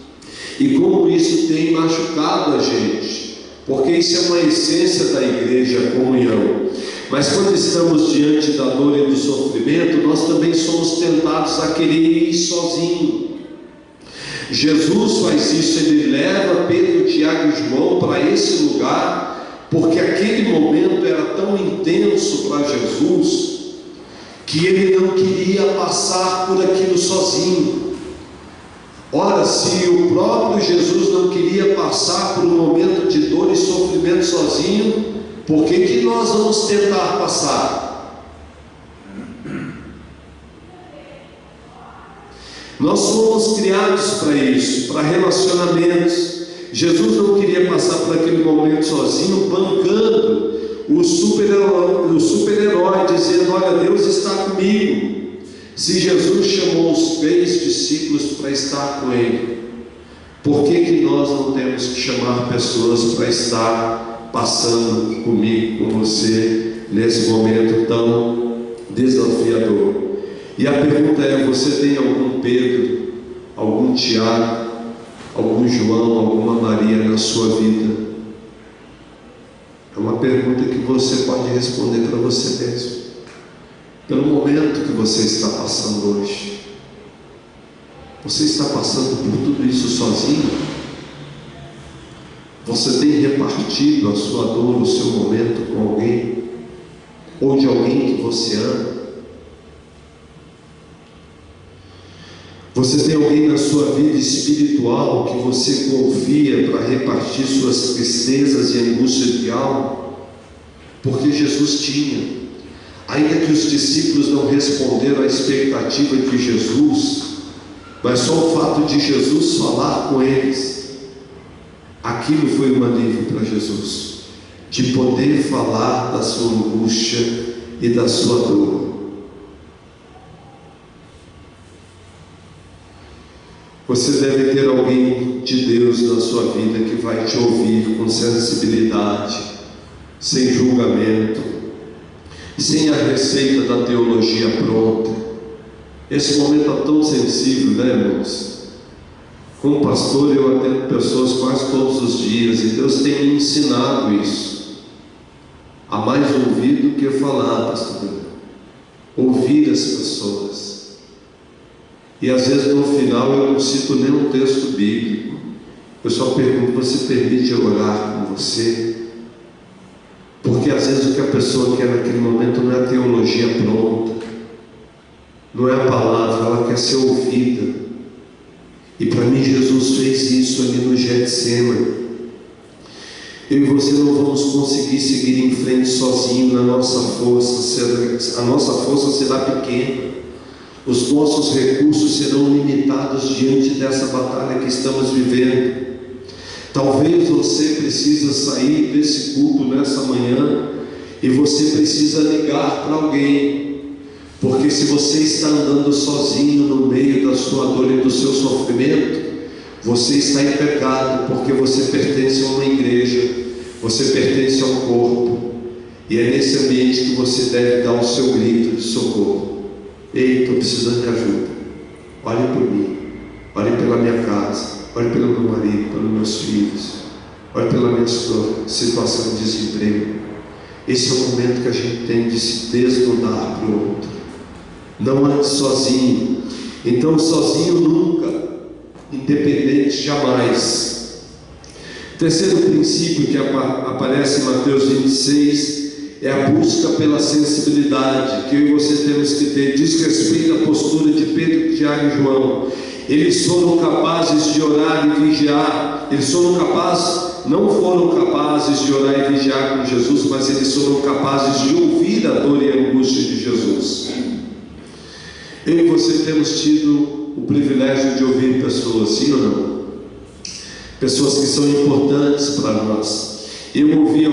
E como isso tem machucado a gente, porque isso é uma essência da igreja, a comunhão. Mas quando estamos diante da dor e do sofrimento, nós também somos tentados a querer ir sozinho. Jesus faz isso, ele leva Pedro, Tiago e João para esse lugar, porque aquele momento era tão intenso para Jesus, que ele não queria passar por aquilo sozinho. Ora, se o próprio Jesus não queria passar por um momento de dor e sofrimento sozinho, por que nós vamos tentar passar? Nós somos criados para isso, para relacionamentos. Jesus não queria passar por aquele momento sozinho, bancando o super-herói dizendo: olha, Deus está comigo. Se Jesus chamou os 3 discípulos para estar com Ele, por que nós não temos que chamar pessoas para estar passando comigo, com você, nesse momento tão desafiador? E a pergunta é: você tem algum Pedro, algum Tiago, algum João, alguma Maria na sua vida? É uma pergunta que você pode responder para você mesmo, pelo momento que você está passando hoje. Você está passando por tudo isso sozinho? Você tem repartido a sua dor, o seu momento com alguém? Ou de alguém que você ama? Você tem alguém na sua vida espiritual que você confia para repartir suas tristezas e angústias de alma? Porque Jesus tinha. Ainda que os discípulos não responderam à expectativa de Jesus, mas só o fato de Jesus falar com eles, aquilo foi um alívio para Jesus, de poder falar da sua angústia e da sua dor. Você deve ter alguém de Deus na sua vida que vai te ouvir com sensibilidade, sem julgamento, sem a receita da teologia pronta. Esse momento é tão sensível, né, irmãos? Como pastor, eu atendo pessoas quase todos os dias, e Deus tem me ensinado isso. Há mais ouvir do que falar, pastor. Ouvir as pessoas. E às vezes no final eu não cito nenhum texto bíblico. Eu só pergunto: você permite eu orar com você? Porque às vezes o que a pessoa quer naquele momento não é a teologia pronta, não é a palavra, ela quer ser ouvida. E para mim Jesus fez isso ali no Getsemane. Eu e você não vamos conseguir seguir em frente sozinho na nossa força. A nossa força será pequena. Os nossos recursos serão limitados diante dessa batalha que estamos vivendo. Talvez você precisa sair desse culto nessa manhã e você precisa ligar para alguém, porque se você está andando sozinho no meio da sua dor e do seu sofrimento, você está em pecado, porque você pertence a uma igreja, você pertence a um corpo, e é nesse ambiente que você deve dar o seu grito de socorro. Ei, estou precisando de ajuda, olhe por mim, olhe pela minha casa, olhe pelo meu marido, pelos meus filhos, olhe pela minha situação de desemprego. Esse é o momento que a gente tem de se desnudar para o outro. Não ande sozinho. Então, sozinho nunca, independente jamais. Terceiro princípio que aparece em Mateus 26 é a busca pela sensibilidade, que eu e você temos que ter. Diz respeito à postura de Pedro, Tiago e João. Eles foram capazes de orar e vigiar. Não foram capazes de orar e vigiar com Jesus, mas eles foram capazes de ouvir a dor e a angústia de Jesus. Eu e você temos tido o privilégio de ouvir pessoas, sim ou não? Pessoas que são importantes para nós. Eu ouvi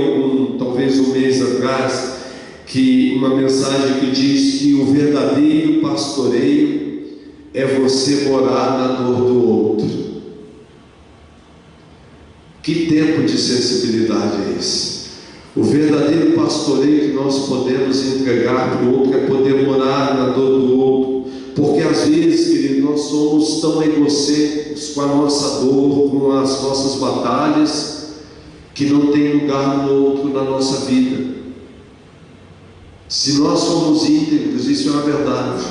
talvez um mês atrás, uma mensagem que diz que o verdadeiro pastoreio é você morar na dor do outro. Que tempo de sensibilidade é esse? O verdadeiro pastoreio que nós podemos entregar para o outro é poder morar na dor do outro. Porque às vezes, querido, nós somos tão egocêntricos com a nossa dor, com as nossas batalhas, que não tem lugar no outro na nossa vida. Se nós somos íntegros, isso é uma verdade.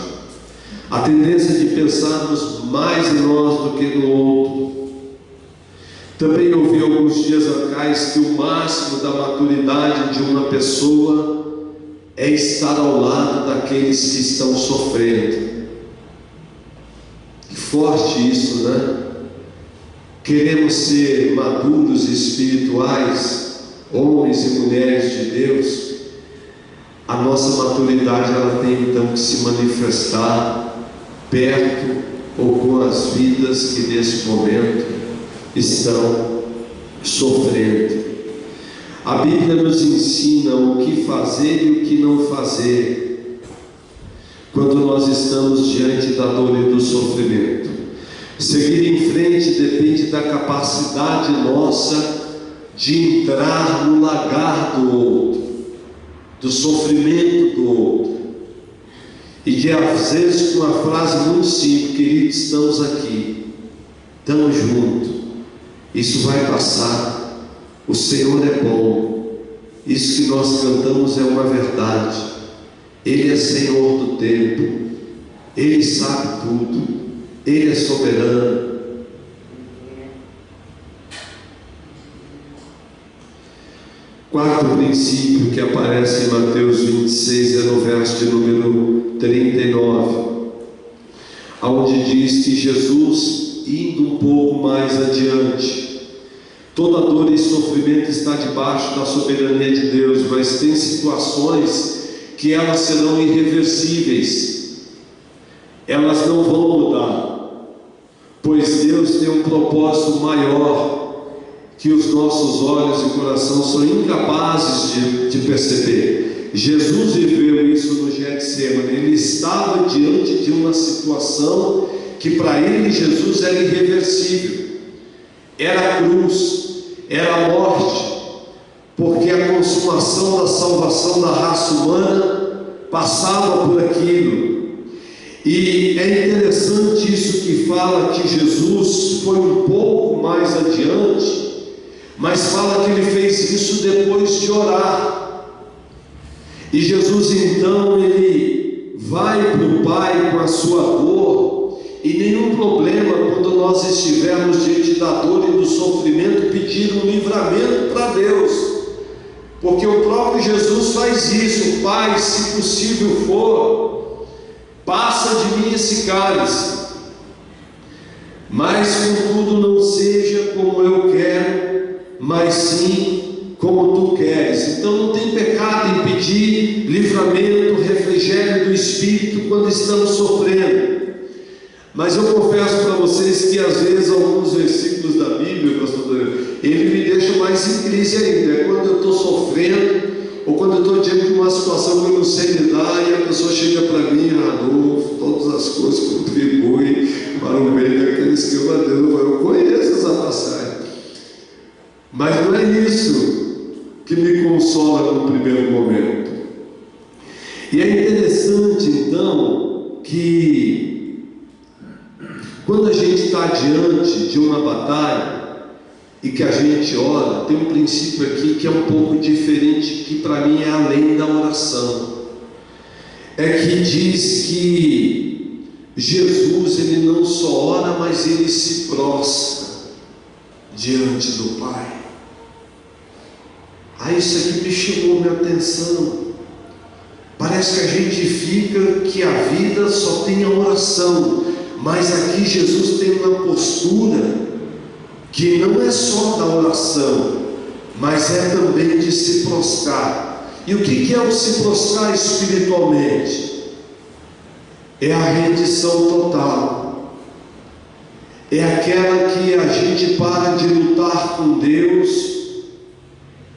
A tendência de pensarmos mais em nós do que no outro. Também ouvi alguns dias atrás que o máximo da maturidade de uma pessoa é estar ao lado daqueles que estão sofrendo. Que forte isso, né? Queremos ser maduros espirituais, homens e mulheres de Deus. A nossa maturidade ela tem então que se manifestar perto ou com as vidas que nesse momento estão sofrendo. A Bíblia nos ensina o que fazer e o que não fazer quando nós estamos diante da dor e do sofrimento. Seguir em frente depende da capacidade nossa de entrar no lagar do outro, do sofrimento do outro, e de às vezes com uma frase muito simples: querido, estamos aqui, estamos juntos, isso vai passar. O Senhor é bom. Isso que nós cantamos é uma verdade. Ele é Senhor do tempo. Ele sabe tudo. Ele é soberano. Quarto princípio que aparece em Mateus 26 é no verso de número 39, onde diz que Jesus, indo um pouco mais adiante, toda dor e sofrimento está debaixo da soberania de Deus, mas tem situações que elas serão irreversíveis, elas não vão mudar, pois Deus tem um propósito maior que os nossos olhos e coração são incapazes de perceber. Jesus viveu isso no Getsemane. Ele estava diante de uma situação que para ele, Jesus, era irreversível. Era a cruz, era a morte, porque a consumação da salvação da raça humana passava por aquilo. E é interessante isso que fala que Jesus foi um pouco mais adiante, mas fala que ele fez isso depois de orar. E Jesus então ele vai para o Pai com a sua dor. E nenhum problema quando nós estivermos diante da dor e do sofrimento pedir um livramento para Deus, porque o próprio Jesus faz isso: Pai, se possível for, passa de mim esse cálice, mas contudo não seja como eu quero, mas sim como tu queres. Então não tem pecado em pedir livramento, refrigério do Espírito quando estamos sofrendo. Mas eu confesso para vocês que às vezes alguns versículos da Bíblia, pastor Daniel, ele me deixa mais em crise ainda. É quando eu estou sofrendo, ou quando eu estou diante de uma situação que eu não sei lidar, e a pessoa chega para mim: Adolfo, todas as coisas contribuem para o bem daqueles que eu adoro. Eu conheço essa passagem, mas não é isso que me consola no primeiro momento. E é interessante então que quando a gente está diante de uma batalha e que a gente ora, tem um princípio aqui que é um pouco diferente, que para mim é além da oração. É que diz que Jesus, ele não só ora, mas ele se prostra diante do Pai. Isso aqui me chamou minha atenção. Parece que a gente fica que a vida só tem a oração, mas aqui Jesus tem uma postura que não é só da oração, mas é também de se prostrar. E o que é o se prostrar espiritualmente? É a rendição total. É aquela que a gente para de lutar com Deus,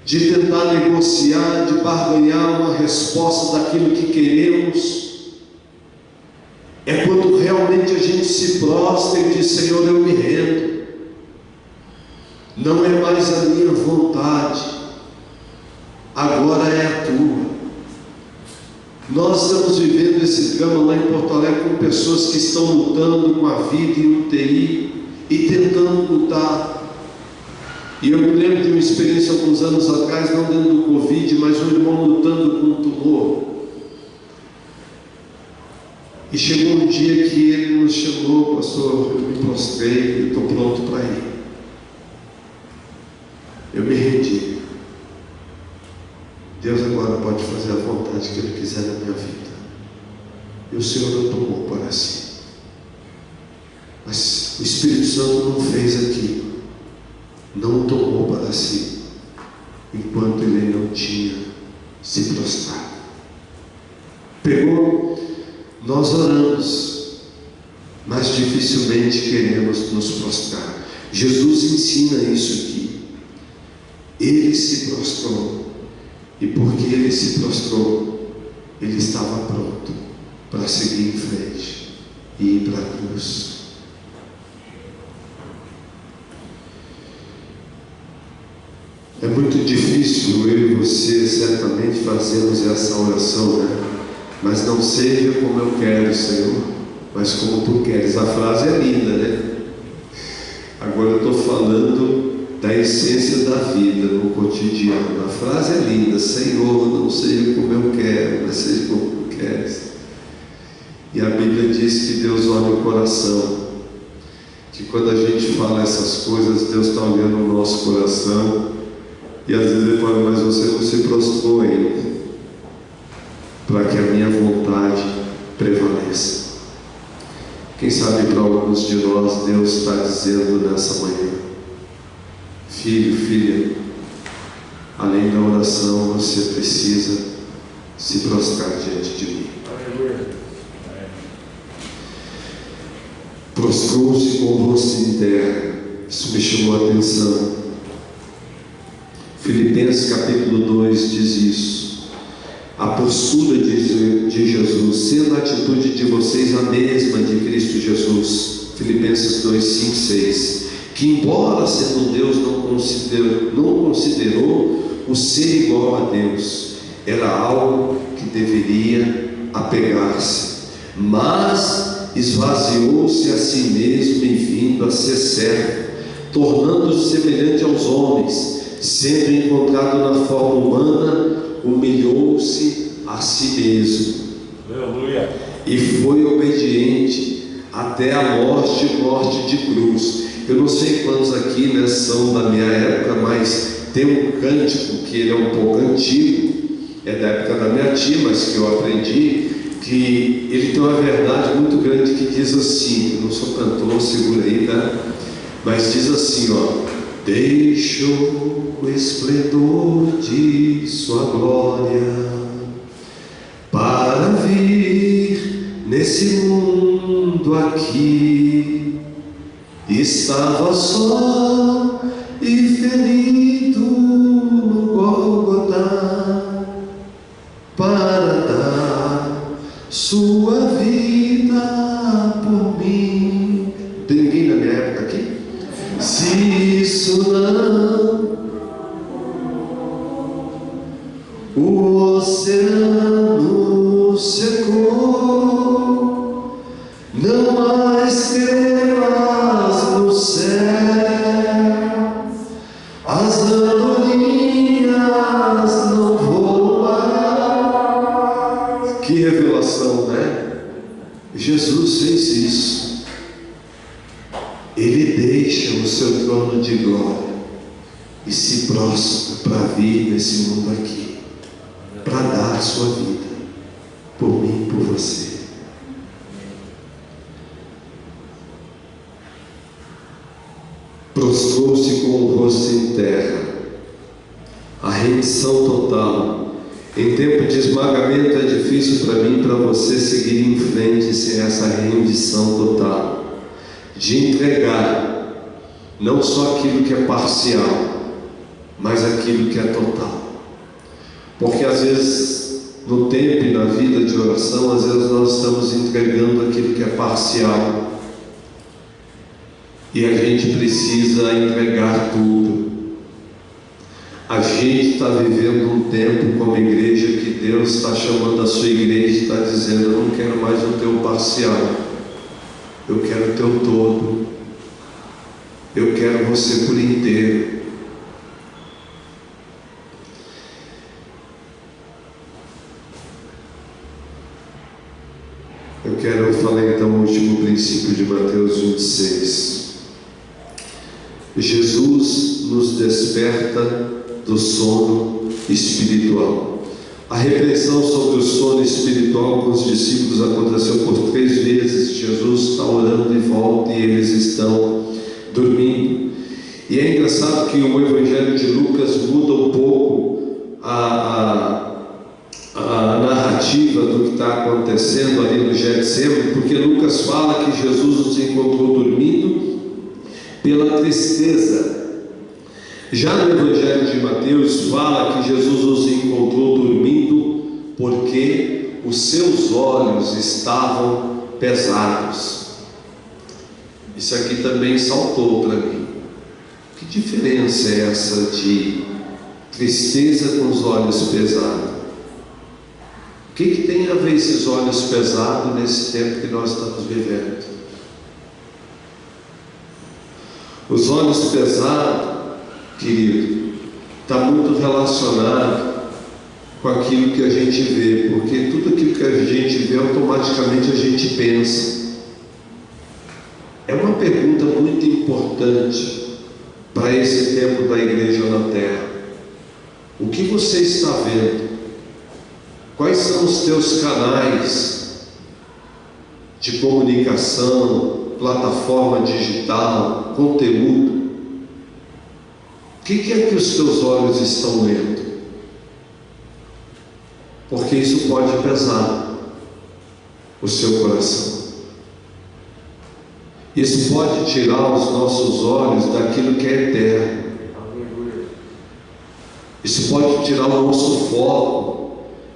de tentar negociar, de barganhar uma resposta daquilo que queremos. É quando realmente a gente se prostra e diz: Senhor, eu me rendo, não é mais a minha vontade, agora é a tua. Nós estamos vivendo esse drama lá em Porto Alegre com pessoas que estão lutando com a vida em UTI e tentando lutar. E eu me lembro de uma experiência alguns anos atrás, não dentro do Covid, mas um irmão lutando com um tumor. E chegou um dia que ele nos chamou: pastor, eu me prostrei, eu estou pronto para ir. Eu me rendi. Deus agora pode fazer a vontade que Ele quiser na minha vida. E o Senhor não tomou para si. Mas o Espírito Santo não fez aquilo. Não tomou para si, enquanto ele não tinha se prostrado. Pegou, nós oramos, mas dificilmente queremos nos prostrar. Jesus ensina isso aqui. ele se prostrou. E porque ele se prostrou, ele estava pronto para seguir em frente e ir para a cruz. É muito difícil eu e você certamente fazermos essa oração, né? Mas não seja como eu quero, Senhor, mas como tu queres. A frase é linda, né? Agora eu estou falando da essência da vida no cotidiano. A frase é linda: Senhor, não seja como eu quero, mas seja como tu queres. E a Bíblia diz que Deus olha o coração, que quando a gente fala essas coisas, Deus está olhando o nosso coração. E às vezes ele fala: mas você não se prostrou ainda, para que a minha vontade prevaleça. Quem sabe para alguns de nós Deus está dizendo nessa manhã: filho, filha, além da oração, você precisa se prostrar diante de mim. Prostrou-se com o rosto em terra. Isso me chamou a atenção. Filipenses capítulo 2 diz isso. A postura de Jesus, sendo a atitude de vocês a mesma de Cristo Jesus. Filipenses 2, 5, 6. Que embora sendo Deus não considerou o ser igual a Deus, era algo que deveria apegar-se, mas esvaziou-se a si mesmo e vindo a ser servo, tornando-se semelhante aos homens. Sendo encontrado na forma humana, humilhou-se a si mesmo. Aleluia. E foi obediente até a morte, morte de cruz. Eu não sei quantos aqui, né, são da minha época, mas tem um cântico que ele é um pouco antigo, é da época da minha tia, mas que eu aprendi, que ele tem uma verdade muito grande que diz assim, não sou cantor, segura aí, tá? Mas diz assim, ó: deixo o esplendor de sua glória para vir nesse mundo aqui. Estava só e ferido no Gólgota para dar sua vida por mim. Tem ninguém na minha época aqui? Se isso não, o oceano secou, não há estrelas no céu, as andorinhas não voam mais. Que revelação, né? Jesus fez isso. Ele deixa o seu trono de glória e se prostra para vir nesse mundo aqui, para dar a sua vida por mim e por você. Prostrou-se com o rosto em terra. A rendição total. Em tempo de esmagamento é difícil para mim e para você seguir em frente sem essa rendição total. De entregar não só aquilo que é parcial, mas aquilo que é total. Porque às vezes no tempo e na vida de oração, às vezes nós estamos entregando aquilo que é parcial, e a gente precisa entregar tudo. A gente está vivendo um tempo como igreja que Deus está chamando a sua igreja e está dizendo: eu não quero mais o teu parcial, eu quero o teu todo, eu quero você por inteiro. Eu falei então o último princípio de Mateus 26. Jesus nos desperta do sono espiritual. A repreensão sobre o sono espiritual com os discípulos aconteceu por 3 vezes. Jesus está orando e volta e eles estão dormindo. E é engraçado que o Evangelho de Lucas muda um pouco a narrativa do que está acontecendo ali no Getsemane, porque Lucas fala que Jesus nos encontrou dormindo pela tristeza. Já no Evangelho de Mateus fala que Jesus os encontrou dormindo porque os seus olhos estavam pesados. Isso aqui também saltou para mim. Que diferença é essa de tristeza com os olhos pesados? O que tem a ver esses olhos pesados nesse tempo que nós estamos vivendo? Os olhos pesados, querido, está muito relacionado com aquilo que a gente vê, porque tudo aquilo que a gente vê, automaticamente a gente pensa. É uma pergunta muito importante para esse tempo da igreja na terra. O que você está vendo? Quais são os teus canais de comunicação, plataforma digital, conteúdo? O que é que os teus olhos estão vendo? Porque isso pode pesar o seu coração. Isso pode tirar os nossos olhos daquilo que é eterno. Isso pode tirar o nosso foco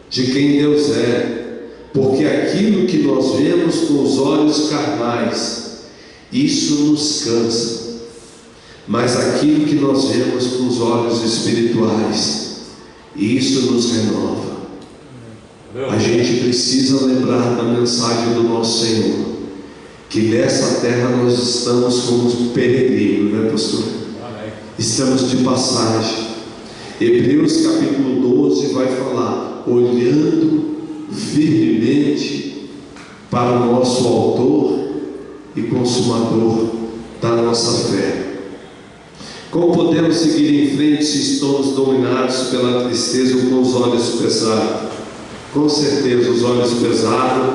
de quem Deus é, porque aquilo que nós vemos com os olhos carnais, isso nos cansa, mas aquilo que nós vemos com os olhos espirituais, isso nos renova. A gente precisa lembrar da mensagem do nosso Senhor, que nessa terra nós estamos como peregrinos, né, pastor? Estamos de passagem. Hebreus capítulo 12 vai falar: olhando firmemente para o nosso autor e consumador da nossa fé. Como podemos seguir em frente se estamos dominados pela tristeza ou com os olhos pesados? Com certeza os olhos pesados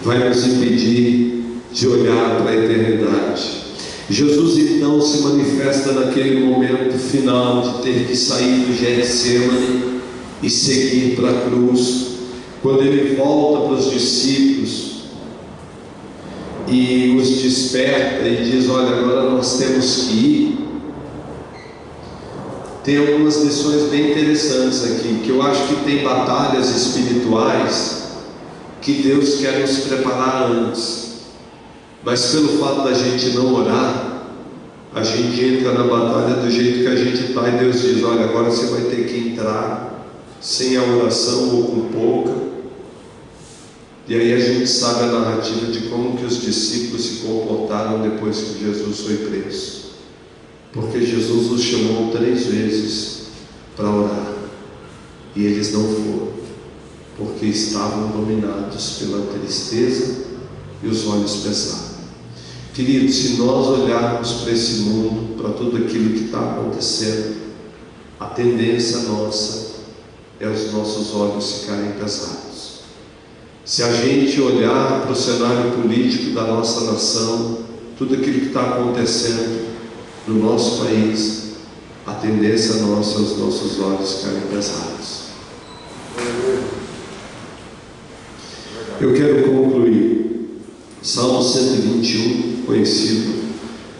vai nos impedir de olhar para a eternidade. Jesus então se manifesta naquele momento final de ter que sair do Getsemane e seguir para a cruz. Quando ele volta para os discípulos e os desperta e diz: olha, agora nós temos que ir. Tem algumas lições bem interessantes aqui, que eu acho que tem batalhas espirituais que Deus quer nos preparar antes, mas pelo fato da gente não orar, a gente entra na batalha do jeito que a gente está, e Deus diz: olha, agora você vai ter que entrar sem a oração ou com pouca. E aí a gente sabe a narrativa de como que os discípulos se comportaram depois que Jesus foi preso, porque Jesus os chamou 3 vezes para orar, e eles não foram, porque estavam dominados pela tristeza e os olhos pesados. Queridos, se nós olharmos para esse mundo, para tudo aquilo que está acontecendo, a tendência nossa é os nossos olhos ficarem pesados. Se a gente olhar para o cenário político da nossa nação, tudo aquilo que está acontecendo no nosso país, a tendência nossa é os nossos olhos ficarem pesados. Eu quero concluir. Salmo 121, conhecido: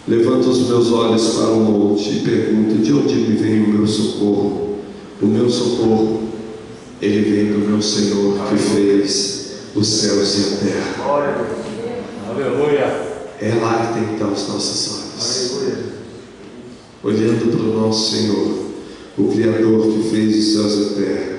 levanto os meus olhos para o monte e pergunto: de onde me vem o meu socorro? O meu socorro, ele vem do meu Senhor, que fez os céus e a terra. Aleluia. É lá que tem que estar os nossos olhos. Aleluia. Olhando para o nosso Senhor, o Criador que fez os céus e a terra.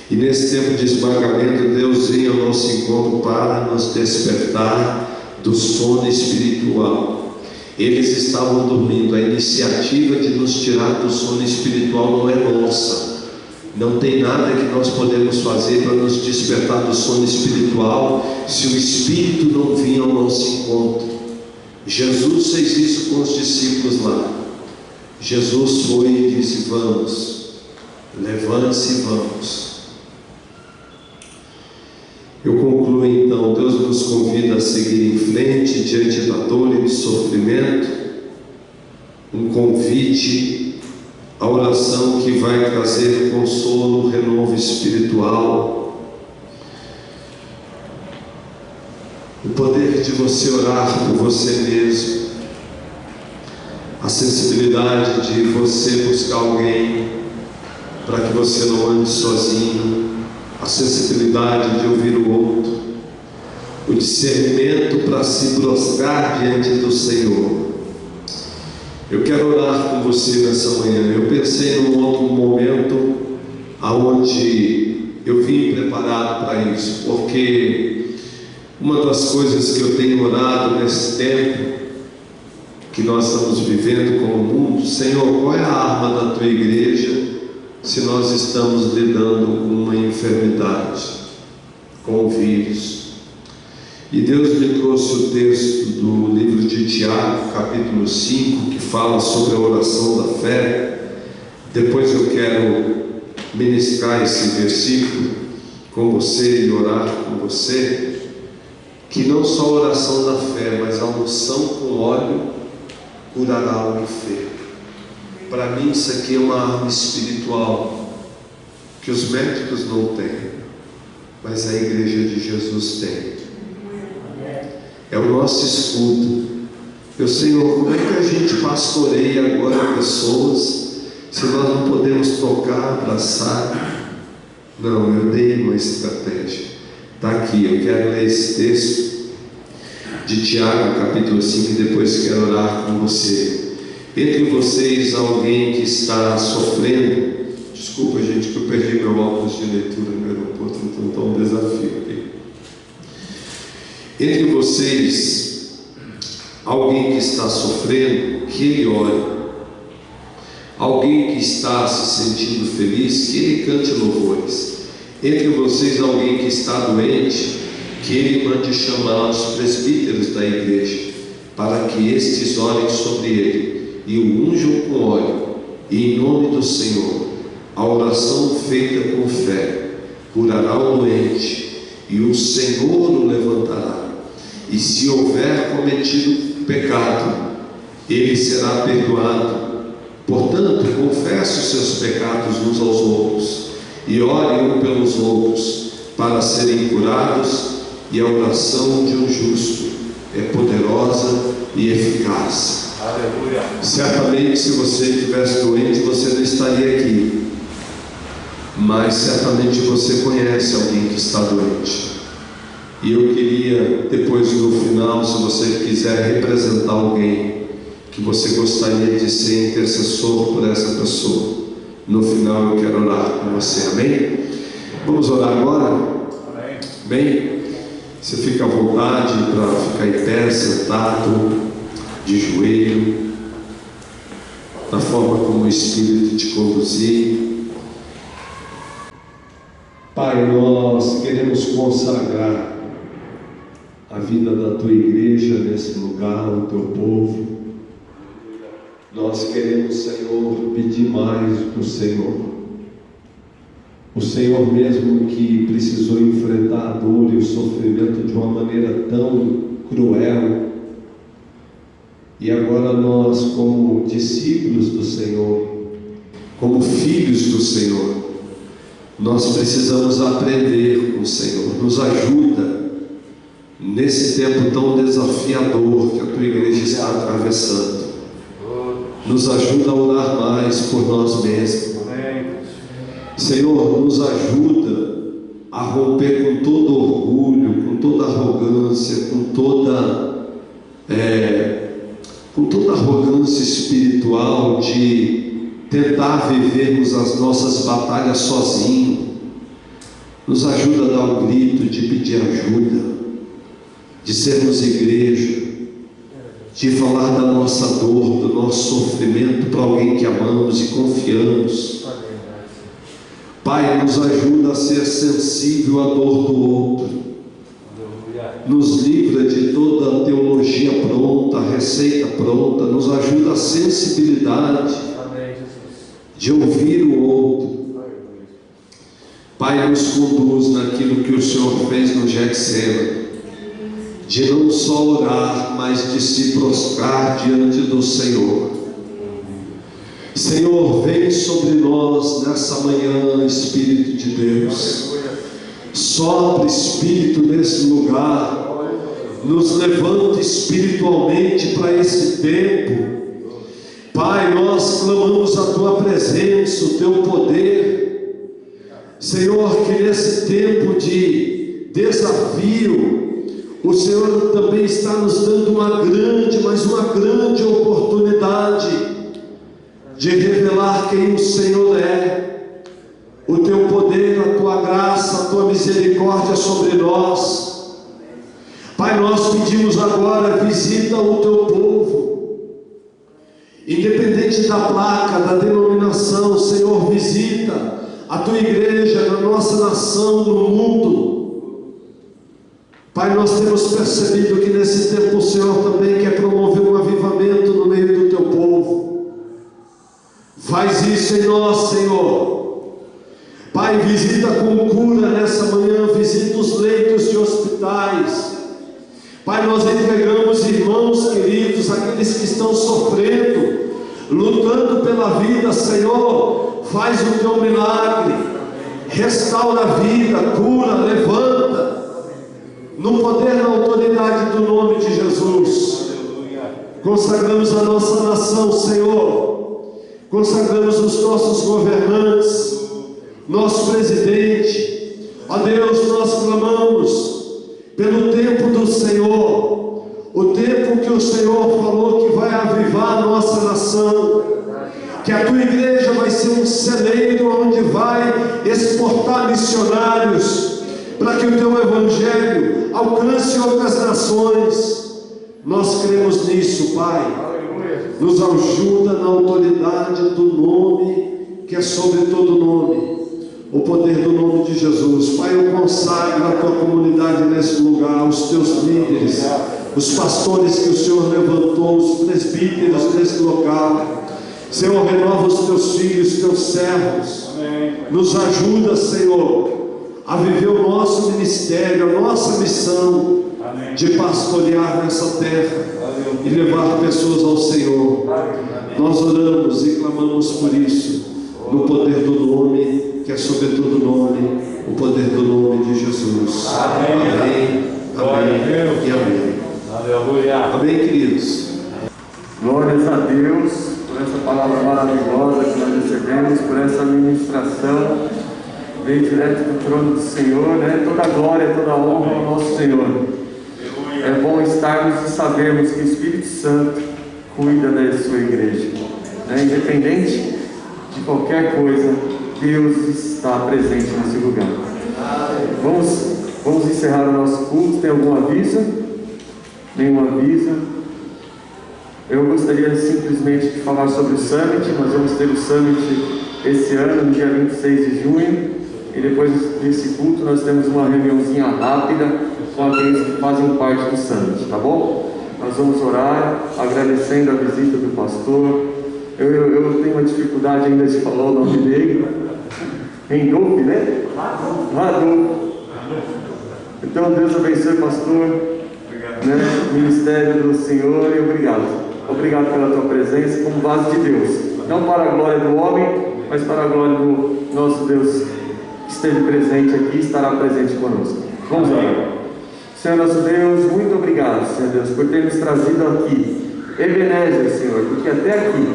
E nesse tempo de esmagamento, Deus vem ao nosso encontro para nos despertar do sono espiritual. Eles estavam dormindo. A iniciativa de nos tirar do sono espiritual não é nossa. Não tem nada que nós podemos fazer para nos despertar do sono espiritual se o Espírito não vir ao nosso encontro. Jesus fez isso com os discípulos lá. Jesus foi e disse: vamos, levante-se e vamos. Eu concluo então. Deus nos convida a seguir em frente diante da dor e do sofrimento, um convite à oração que vai trazer consolo, renovo espiritual, o poder de você orar por você mesmo, a sensibilidade de você buscar alguém para que você não ande sozinho, a sensibilidade de ouvir o outro, o discernimento para se prostrar diante do Senhor. Eu quero orar com você nessa manhã. Eu pensei num outro momento aonde eu vim preparado para isso, porque uma das coisas que eu tenho orado nesse tempo que nós estamos vivendo como mundo: Senhor, qual é a arma da tua igreja se nós estamos lidando com uma enfermidade, com o vírus? E Deus me trouxe o texto do livro de Tiago, capítulo 5, que fala sobre a oração da fé. Depois eu quero ministrar esse versículo com você e orar com você, que não só a oração da fé, mas a unção com óleo curará o enfermo. Para mim isso aqui é uma arma espiritual que os médicos não têm, mas a igreja de Jesus tem. É o nosso escudo. Meu Senhor, como é que a gente pastoreia agora pessoas se nós não podemos tocar, abraçar? Não, eu dei uma estratégia. Está aqui, eu quero ler esse texto de Tiago, capítulo 5, e depois quero orar com você. Entre vocês alguém que está sofrendo, desculpa gente que eu perdi meu óculos de leitura no aeroporto, então está um desafio aqui. Entre vocês alguém que está sofrendo, que ele ore. Alguém que está se sentindo feliz, que ele cante louvores. Entre vocês alguém que está doente, que ele mande chamar os presbíteros da igreja, para que estes orem sobre ele e o unjam com óleo, e em nome do Senhor a oração feita com fé curará o doente, e o Senhor o levantará. E se houver cometido pecado, ele será perdoado. Portanto, confesse os seus pecados uns aos outros, e orem um pelos outros, para serem curados, e a oração de um justo é poderosa e eficaz. Aleluia. Certamente, se você estivesse doente, você não estaria aqui, mas certamente você conhece alguém que está doente. E eu queria, depois no final, se você quiser representar alguém que você gostaria de ser intercessor por essa pessoa, no final eu quero orar com você, amém? Vamos orar agora? Amém? Bem, você fica à vontade para ficar em pé, sentado, de joelho, da forma como o Espírito te conduzir. Pai, nós queremos consagrar a vida da tua igreja nesse lugar, o teu povo. Nós queremos, Senhor, pedir mais do Senhor. O Senhor mesmo que precisou enfrentar a dor e o sofrimento de uma maneira tão cruel. E agora nós, como discípulos do Senhor, como filhos do Senhor, nós precisamos aprender com o Senhor. Nos ajuda nesse tempo tão desafiador que a tua igreja está atravessando. Nos ajuda a orar mais por nós mesmos. Senhor, nos ajuda a romper com todo orgulho, com toda arrogância, com toda arrogância espiritual de tentar vivermos as nossas batalhas sozinhos. Nos ajuda a dar um grito de pedir ajuda, de sermos igreja, de falar da nossa dor, do nosso sofrimento para alguém que amamos e confiamos. Pai, nos ajuda a ser sensível à dor do outro. Nos livra de toda a teologia pronta, a receita pronta. Nos ajuda a sensibilidade de ouvir o outro. Pai, nos conduz naquilo que o Senhor fez no Getsemane, de não só orar, mas de se prostrar diante do Senhor. Senhor, vem sobre nós nessa manhã, Espírito de Deus. Sopra, Espírito, nesse lugar. Nos levanta espiritualmente para esse tempo Pai, nós clamamos a Tua presença, o Teu poder. Senhor, que nesse tempo de desafio, o Senhor também está nos dando uma grande oportunidade de revelar quem o Senhor é, o Teu poder, a Tua graça, a Tua misericórdia sobre nós. Pai, nós pedimos agora, visita o Teu povo, independente da placa, da denominação. Senhor, visita a Tua igreja na nossa nação, no mundo. Pai, nós temos percebido que nesse tempo o Senhor também quer promover um avivamento no meio do Teu povo. Faz isso em nós, Senhor. Pai, visita com cura nessa manhã, visita os leitos de hospitais. Pai, nós entregamos irmãos queridos, aqueles que estão sofrendo, lutando pela vida. Senhor, faz o Teu milagre, restaura a vida, cura, levanta, no poder e na autoridade do nome de Jesus. Consagramos a nossa nação, Senhor, consagramos os nossos governantes, nosso presidente. Ó Deus, nós clamamos pelo tempo do Senhor, o tempo que o Senhor falou que vai avivar a nossa nação, que a Tua igreja vai ser um celeiro onde vai exportar missionários, para que o Teu evangelho alcance outras nações. Nós cremos nisso, Pai. Nos ajuda na autoridade do nome que é sobre todo nome, o poder do nome de Jesus. Pai, eu consagro a Tua comunidade nesse lugar, os Teus líderes, os pastores que o Senhor levantou, os presbíteros nesse local. Senhor, renova os Teus filhos, Teus servos. Nos ajuda, Senhor, a viver o nosso ministério, a nossa missão de pastorear nessa terra e levar pessoas ao Senhor. Nós oramos e clamamos por isso, no poder do nome que é sobre todo nome, o poder do nome de Jesus. Amém. Amém. E amém. Aleluia. Amém, queridos. Glórias a Deus por essa palavra maravilhosa que nós recebemos, por essa ministração. Vem direto do trono do Senhor, né? Toda a glória, toda a honra ao nosso Senhor. É bom estarmos e sabermos que o Espírito Santo cuida da sua igreja, né? Independente de qualquer coisa, Deus está presente nesse lugar. Vamos encerrar o nosso culto. Tem algum aviso? Nenhum aviso. Eu gostaria simplesmente de falar sobre o Summit. Nós vamos ter o Summit esse ano, no dia 26 de junho. E depois desse culto nós temos uma reuniãozinha rápida com aqueles que fazem parte do Summit, tá bom? Nós vamos orar, agradecendo a visita do pastor. Eu tenho uma dificuldade ainda de falar o nome dele. Endolfo, né? Radolfo. Então Deus abençoe, pastor, né? Ministério do Senhor, e obrigado. Obrigado pela tua presença como vaso de Deus. Não para a glória do homem, mas para a glória do nosso Deus, que esteve presente aqui e estará presente conosco. Vamos lá. Senhor nosso Deus, muito obrigado, Senhor Deus, por ter nos trazido aqui. Ebenezer, Senhor, porque até aqui,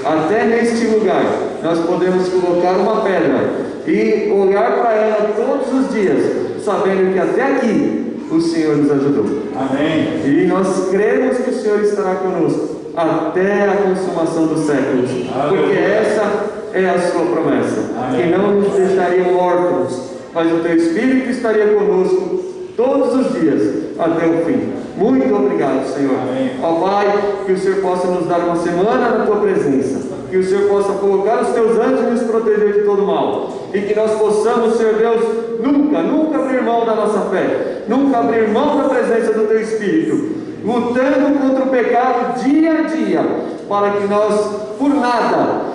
até neste lugar, nós podemos colocar uma pedra e olhar para ela todos os dias, sabendo que até aqui o Senhor nos ajudou. Amém. E nós cremos que o Senhor estará conosco até a consumação dos séculos, porque essa é a sua promessa. Amém. Que não nos deixaria órfãos, mas o teu Espírito estaria conosco todos os dias até o fim. Muito obrigado, Senhor. Ó Pai, que o Senhor possa nos dar uma semana na tua presença, que o Senhor possa colocar os teus anjos e nos proteger de todo mal, e que nós possamos, Senhor Deus, nunca abrir mão da nossa fé, nunca abrir mão da presença do teu Espírito, lutando contra o pecado dia a dia, para que nós, por nada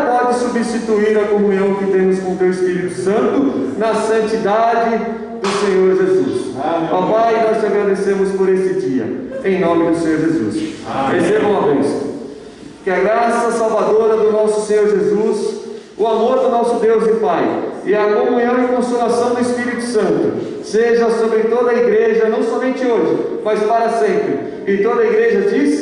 pode substituir a comunhão que temos com o teu Espírito Santo na santidade do Senhor Jesus. Ó Pai, nós te agradecemos por esse dia, em nome do Senhor Jesus. Recebam a bênção. Que a graça salvadora do nosso Senhor Jesus, o amor do nosso Deus e Pai, e a comunhão e consolação do Espírito Santo seja sobre toda a igreja, não somente hoje, mas para sempre. E toda a igreja diz: